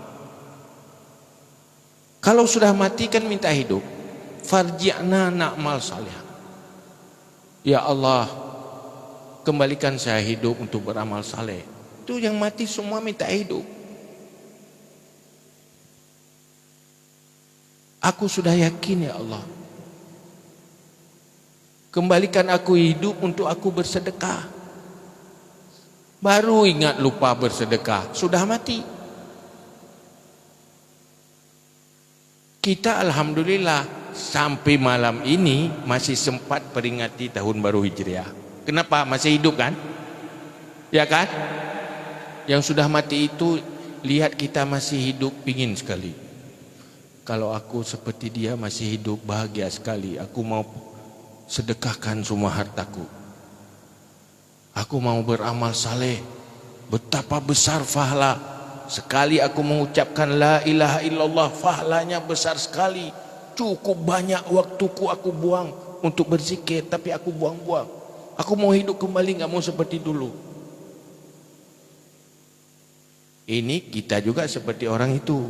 [SPEAKER 1] Kalau sudah mati kan minta hidup. Farji'na na'mal salih. Ya Allah, kembalikan saya hidup untuk beramal saleh. Itu yang mati semua minta hidup. Aku sudah yakin ya Allah, kembalikan aku hidup untuk aku bersedekah. Baru ingat lupa bersedekah, sudah mati. Kita alhamdulillah sampai malam ini masih sempat peringati tahun baru Hijriah. Kenapa? Masih hidup kan? Ya kan? Yang sudah mati itu lihat kita masih hidup, pingin sekali. Kalau aku seperti dia masih hidup, bahagia sekali. Aku mau sedekahkan semua hartaku. Aku mau beramal saleh. Betapa besar pahala. Sekali aku mengucapkan la ilaha illallah, pahalanya besar sekali. Cukup banyak waktuku aku buang untuk berzikir, tapi aku buang-buang. Aku mau hidup kembali, gak mau seperti dulu. Ini kita juga seperti orang itu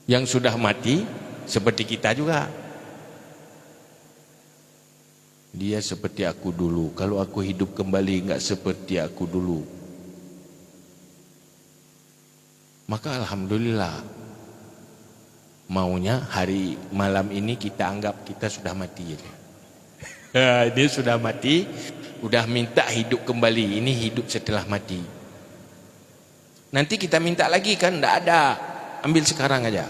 [SPEAKER 1] yang sudah mati, seperti kita juga. Dia seperti aku dulu. Kalau aku hidup kembali gak seperti aku dulu, maka alhamdulillah, maunya hari malam ini kita anggap kita sudah mati. Dia sudah mati, udah minta hidup kembali. Ini hidup setelah mati. Nanti kita minta lagi kan, enggak ada. Ambil sekarang aja.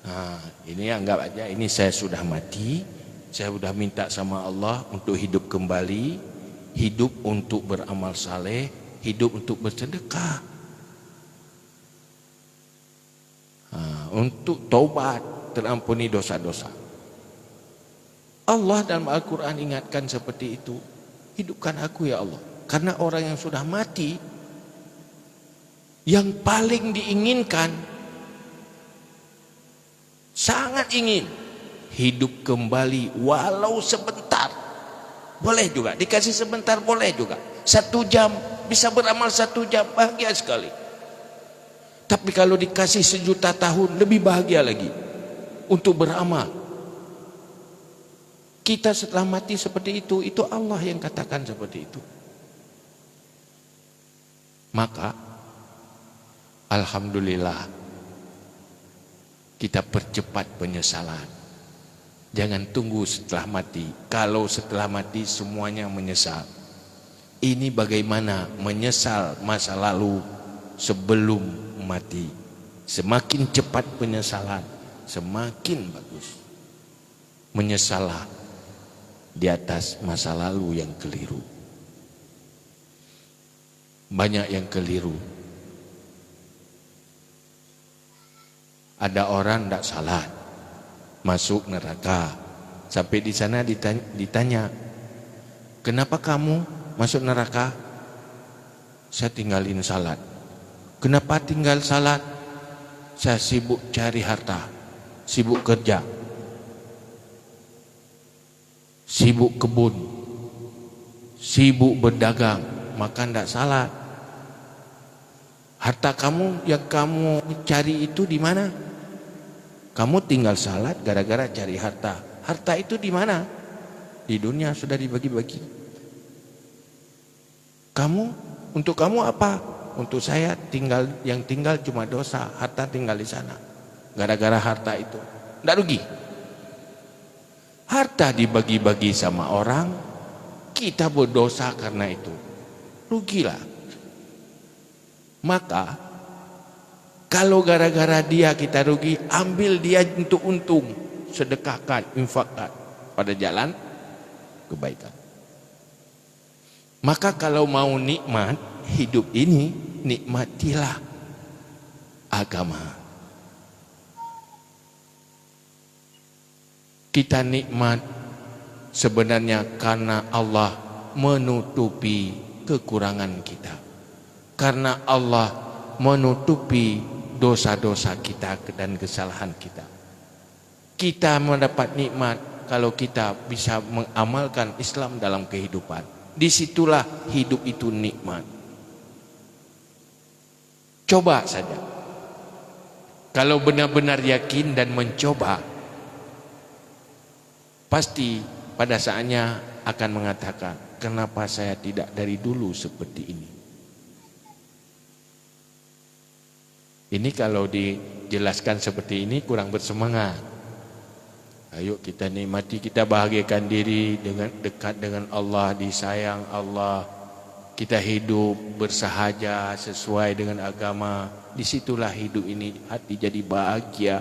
[SPEAKER 1] Nah, ini anggap aja ini saya sudah mati. Saya sudah minta sama Allah untuk hidup kembali, hidup untuk beramal saleh, hidup untuk bersedekah. Untuk taubat, terampuni dosa-dosa. Allah dalam Al-Quran ingatkan seperti itu. Hidupkan aku ya Allah. Karena orang yang sudah mati, yang paling diinginkan, sangat ingin hidup kembali walau sebentar. Boleh juga, dikasih sebentar boleh juga. 1 jam, bisa beramal 1 jam, bahagia sekali. Tapi kalau dikasih 1.000.000 tahun, lebih bahagia lagi untuk beramal. Kita setelah mati seperti itu Allah yang katakan seperti itu. Maka alhamdulillah, kita percepat penyesalan. Jangan tunggu setelah mati. Kalau setelah mati semuanya menyesal. Ini bagaimana menyesal masa lalu sebelum mati. Semakin cepat penyesalan, semakin bagus. Menyesalah di atas masa lalu yang keliru. Banyak yang keliru. Ada orang tidak salat, masuk neraka. Sampai di sana ditanya, kenapa kamu masuk neraka? Saya tinggalin salat. Kenapa tinggal salat? Saya sibuk cari harta, sibuk kerja, sibuk kebun, sibuk berdagang, maka tidak salat. Harta kamu yang kamu cari itu di mana? Kamu tinggal salat gara-gara cari harta. Harta itu di mana? Di dunia sudah dibagi-bagi. Untuk kamu apa? Untuk saya yang tinggal cuma dosa, harta tinggal di sana. Gara-gara harta itu, tidak rugi. Harta dibagi-bagi sama orang, kita berdosa karena itu, rugilah. Maka kalau gara-gara dia kita rugi, ambil dia untuk untung, sedekahkan, infakkan pada jalan kebaikan. Maka kalau mau nikmat hidup ini, nikmatilah agama. Kita nikmat sebenarnya karena Allah menutupi kekurangan kita. Karena Allah menutupi dosa-dosa kita dan kesalahan kita. Kita mendapat nikmat kalau kita bisa mengamalkan Islam dalam kehidupan. Disitulah hidup itu nikmat. Coba saja. Kalau benar-benar yakin dan mencoba, pasti pada saatnya akan mengatakan, kenapa saya tidak dari dulu seperti ini? Ini kalau dijelaskan seperti ini kurang bersemangat. Ayo kita nikmati, kita bahagiakan diri dengan dekat dengan Allah, disayang Allah. Kita hidup bersahaja sesuai dengan agama. Disitulah hidup ini hati jadi bahagia.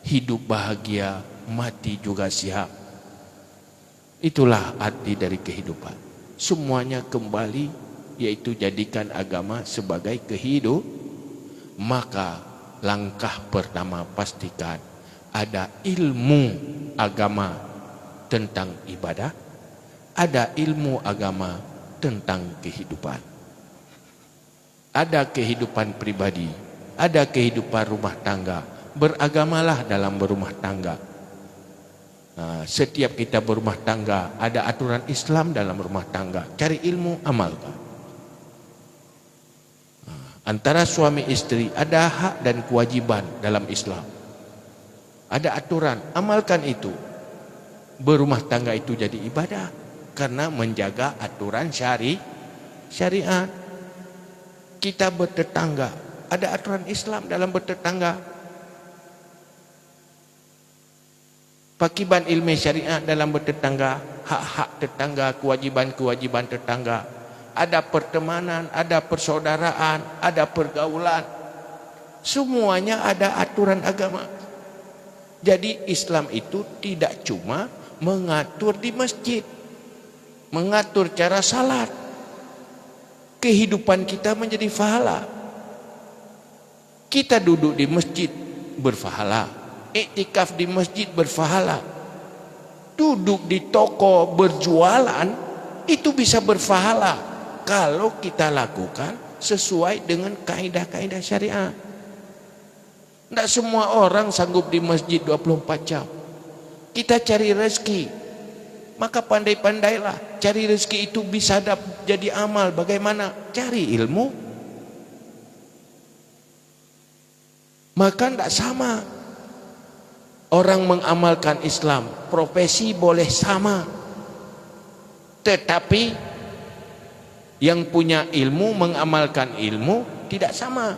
[SPEAKER 1] Hidup bahagia, mati juga siap. Itulah arti dari kehidupan. Semuanya kembali, yaitu jadikan agama sebagai kehidupan. Maka langkah pertama pastikan ada ilmu agama tentang ibadah, ada ilmu agama tentang kehidupan. Ada kehidupan pribadi, ada kehidupan rumah tangga. Beragamalah dalam berumah tangga. Setiap kita berumah tangga, ada aturan Islam dalam rumah tangga. Cari ilmu, amalkan. Antara suami istri ada hak dan kewajiban dalam Islam. Ada aturan, amalkan itu. Berumah tangga itu jadi ibadah karena menjaga aturan syariat. Kita bertetangga, ada aturan Islam dalam bertetangga. Pakiban ilmu syariat dalam bertetangga, hak-hak tetangga, kewajiban-kewajiban tetangga. Ada pertemanan, ada persaudaraan, ada pergaulan. Semuanya ada aturan agama. Jadi Islam itu tidak cuma mengatur di masjid, mengatur cara salat. Kehidupan kita menjadi pahala. Kita duduk di masjid berpahala, iktikaf di masjid berpahala, duduk di toko berjualan itu bisa berpahala kalau kita lakukan sesuai dengan kaidah-kaidah syariat. Tidak semua orang sanggup di masjid 24 jam. Kita cari rezeki, maka pandai-pandailah cari rezeki itu bisa jadi amal. Bagaimana? Cari ilmu. Maka tidak sama. Orang mengamalkan Islam, profesi boleh sama, tetapi yang punya ilmu mengamalkan ilmu tidak sama.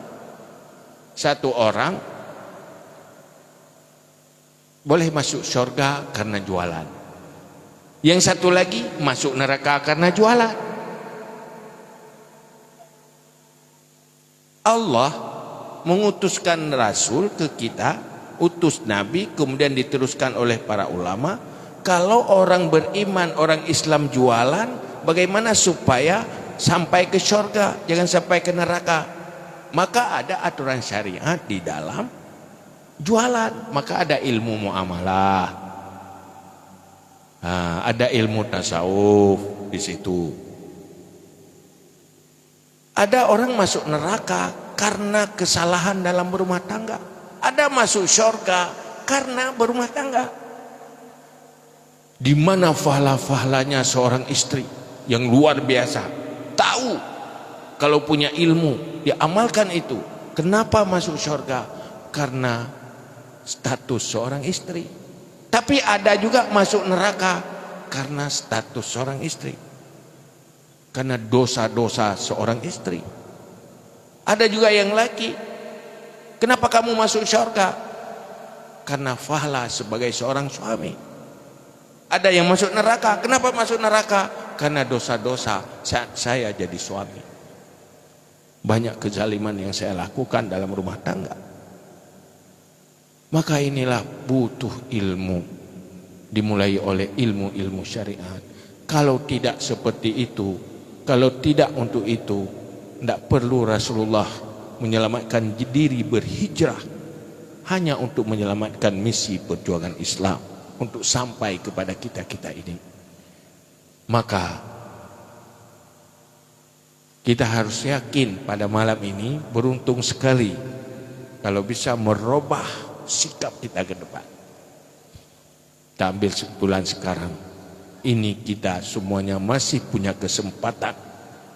[SPEAKER 1] Satu orang boleh masuk surga karena jualan, yang satu lagi masuk neraka karena jualan. Allah mengutuskan Rasul ke kita, utus Nabi, kemudian diteruskan oleh para ulama. Kalau orang beriman, orang Islam jualan, bagaimana supaya sampai ke surga, jangan sampai ke neraka? Maka ada aturan syariat di dalam jualan. Maka ada ilmu muamalah, ada ilmu tasawuf di situ. Ada orang masuk neraka karena kesalahan dalam berumah tangga. Ada masuk surga karena berumah tangga. Di mana fahala-fahalanya seorang istri yang luar biasa, tahu kalau punya ilmu, diamalkan itu. Kenapa masuk surga? Karena status seorang istri. Tapi ada juga masuk neraka karena status seorang istri, karena dosa-dosa seorang istri. Ada juga yang laki, kenapa kamu masuk surga? Karena fahala sebagai seorang suami. Ada yang masuk neraka, kenapa masuk neraka? Karena dosa-dosa saat saya jadi suami. Banyak kezaliman yang saya lakukan dalam rumah tangga. Maka inilah butuh ilmu, dimulai oleh ilmu-ilmu syariat. Kalau tidak seperti itu, kalau tidak untuk itu, tidak perlu Rasulullah menyelamatkan diri berhijrah hanya untuk menyelamatkan misi perjuangan Islam, untuk sampai kepada kita-kita ini. Maka kita harus yakin pada malam ini, beruntung sekali kalau bisa merubah sikap kita ke depan. Kita ambil kesimpulan sekarang, ini kita semuanya masih punya kesempatan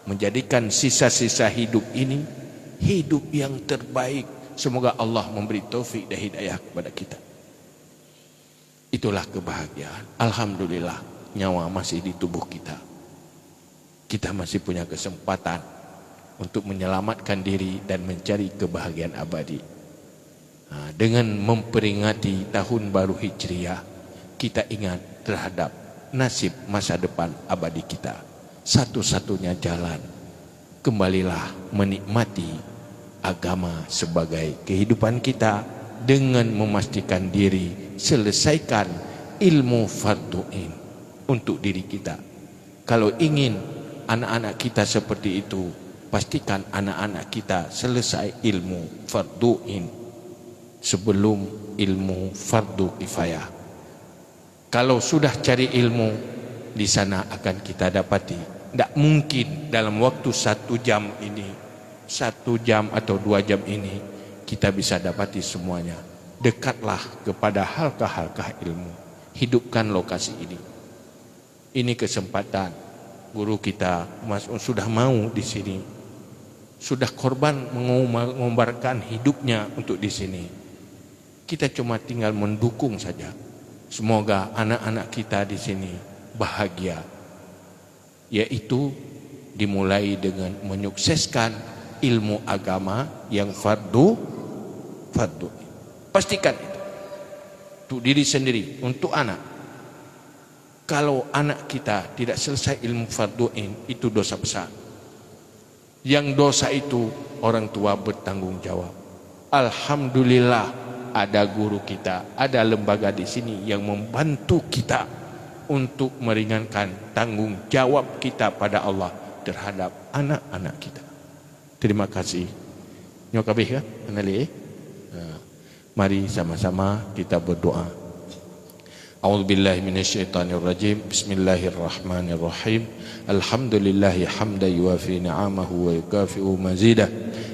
[SPEAKER 1] menjadikan sisa-sisa hidup ini hidup yang terbaik. Semoga Allah memberi taufik dan hidayah kepada kita. Itulah kebahagiaan. Alhamdulillah, nyawa masih di tubuh kita. Kita masih punya kesempatan untuk menyelamatkan diri dan mencari kebahagiaan abadi. Dengan memperingati tahun baru Hijriah, kita ingat terhadap nasib masa depan abadi kita. Satu-satunya jalan, kembalilah menikmati agama sebagai kehidupan kita dengan memastikan diri selesaikan ilmu fardu'in untuk diri kita. Kalau ingin anak-anak kita seperti itu, pastikan anak-anak kita selesai ilmu fardu'in sebelum ilmu fardu kifayah. Kalau sudah cari ilmu, di sana akan kita dapati, tidak mungkin dalam waktu 1 jam ini, 1 jam atau 2 jam ini, kita bisa dapati semuanya. Dekatlah kepada halkah-halkah ilmu. Hidupkan lokasi ini. Ini kesempatan. Guru kita sudah mau di sini. Sudah korban mengorbankan hidupnya untuk di sini. Kita cuma tinggal mendukung saja. Semoga anak-anak kita di sini bahagia. Yaitu dimulai dengan menyukseskan ilmu agama yang fardu. Pastikan itu untuk diri sendiri, untuk anak. Kalau anak kita tidak selesai ilmu fardu'in, itu dosa besar. Yang dosa itu orang tua bertanggung jawab. Alhamdulillah ada guru kita, ada lembaga di sini yang membantu kita untuk meringankan tanggung jawab kita pada Allah terhadap anak-anak kita. Terima kasih. Nyokabih kan? Mari sama-sama kita berdoa. A'udzubillahi minasyaitonirrajim. Bismillahirrahmanirrahim. Alhamdulillahi hamdan yuwafi ni'amahu wa yukafi'u mazidah.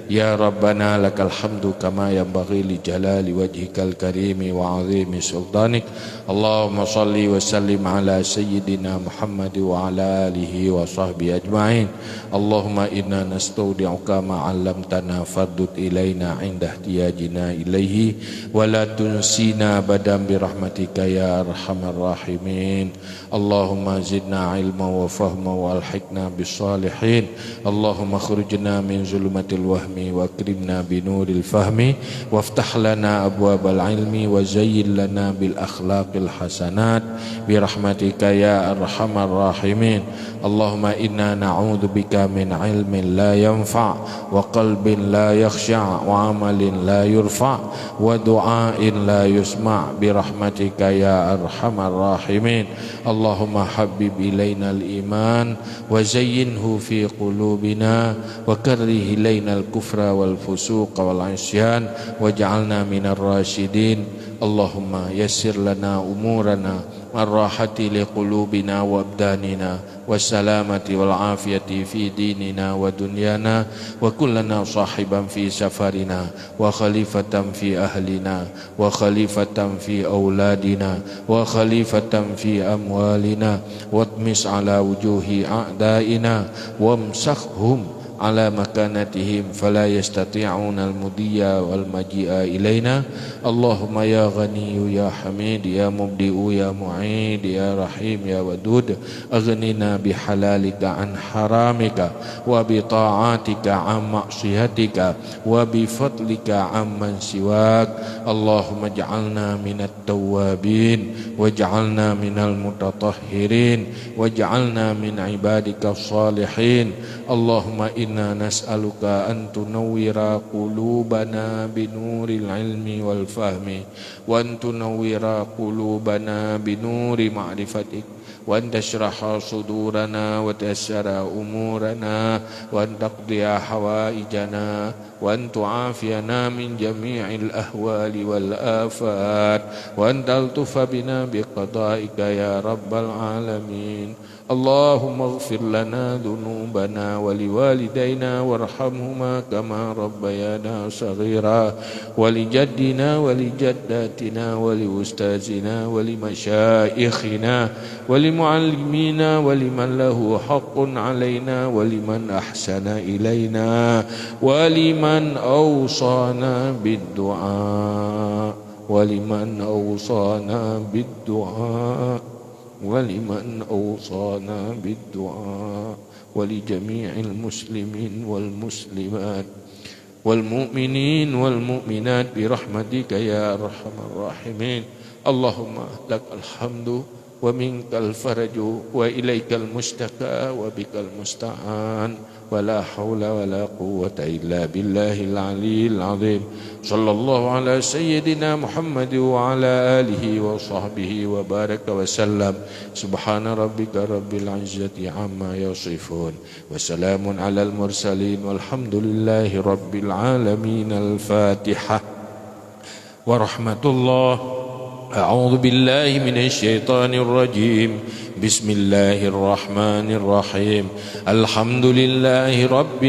[SPEAKER 1] Ya Rabbana lakal hamdu kama yanbaghi li jalali wajhikal karimi wa 'azimi sultanik. Allahumma salli wa sallim ala sayyidina Muhammad wa ala alihi wa sahbihi ajma'in. Allahumma inna nastaudi'uka ma 'allamtana fardud ilaina 'inda ihtiyajina ilaihi wa la tunsina badan bi rahmatika ya arhamar rahimin. Allahumma zidna ilma wa fahma wa alhiqna bis salihin. Allahumma khrijna min zulumatil wahmi wa akrimna binuril fahmi waftah lana abwabal ilmi wa zayyin lana bil akhlaqil hasanat bi rahmatika ya arhamar rahimin. Allahumma inna na'udzubika min ilmin la yanfa' wa qalbin la yakhsha' wa amalin la yurfa' wa du'ain la yusma' bi rahmatika ya arhamar rahimin. Allahumma habib ilaina al-iman wa zayyinhu fi qulubina wa karrih ilaina al-kufra wal fusuq wal 'isyan waj'alna minar rasyidin. Allahumma yassir lana umurana warahati liqulubina wa abdanina wassalamati wal afiyati fi dinina wa dunyana wa kullana sahiban fi safarina wa khalifatan fi ahlina wa khalifatan fi auladina wa khalifatan fi amwalina watmis ala wujuhi a'daina wamsakhhum ala makanatihim fala yastati'una al-mudiyya wal maji'a ilaina. Allahumma ya ghaniyu ya hamid ya mubdi'u ya mu'id ya rahim ya wadud aghnina bihalalika an haramika wa bi ta'atika an ma'siyatika wa bi fadlika amman siwak. Allahumma ja'alna minat tawwabin waj'alna minal mutatahhirin waj'alna min ibadika salihin. Allahumma inna nas'aluka an tunawwira qulubana binuril ilmi wal fahmi wa an tunawwira qulubana binuri ma'rifatik wa an tashraha sudurana wa tayassara umurana wa an taqdiya hawaijana wa an tu'afiyana min jami'il ahwali wal afat wa an taltufa bina biqada'ika ya rabbal alamin. اللهم اغفر لنا ذنوبنا ولوالدينا وارحمهما كما ربيانا صغيرا ولجدنا ولجداتنا ولأستاذنا ولمشايخنا ولمعلمينا ولمن له حق علينا ولمن أحسن إلينا ولمن أوصانا بالدعاء ولمن أوصانا بالدعاء ولمن أوصانا بالدعاء ولجميع المسلمين والمسلمات والمؤمنين والمؤمنات برحمتك يا أرحم الراحمين. اللهم لك الحمد ومنك الفرج وإليك المشتكى وبك المستعان ولا حول ولا قوة إلا بالله العلي العظيم. صلى الله على سيدنا محمد وعلى آله وصحبه وبارك وسلم. سبحان ربك رب العزة عما يصفون وسلام على المرسلين والحمد لله رب العالمين. الفاتحة. ورحمة الله. أعوذ بالله من الشيطان الرجيم. بسم الله الرحمن الرحيم. الحمد لله رب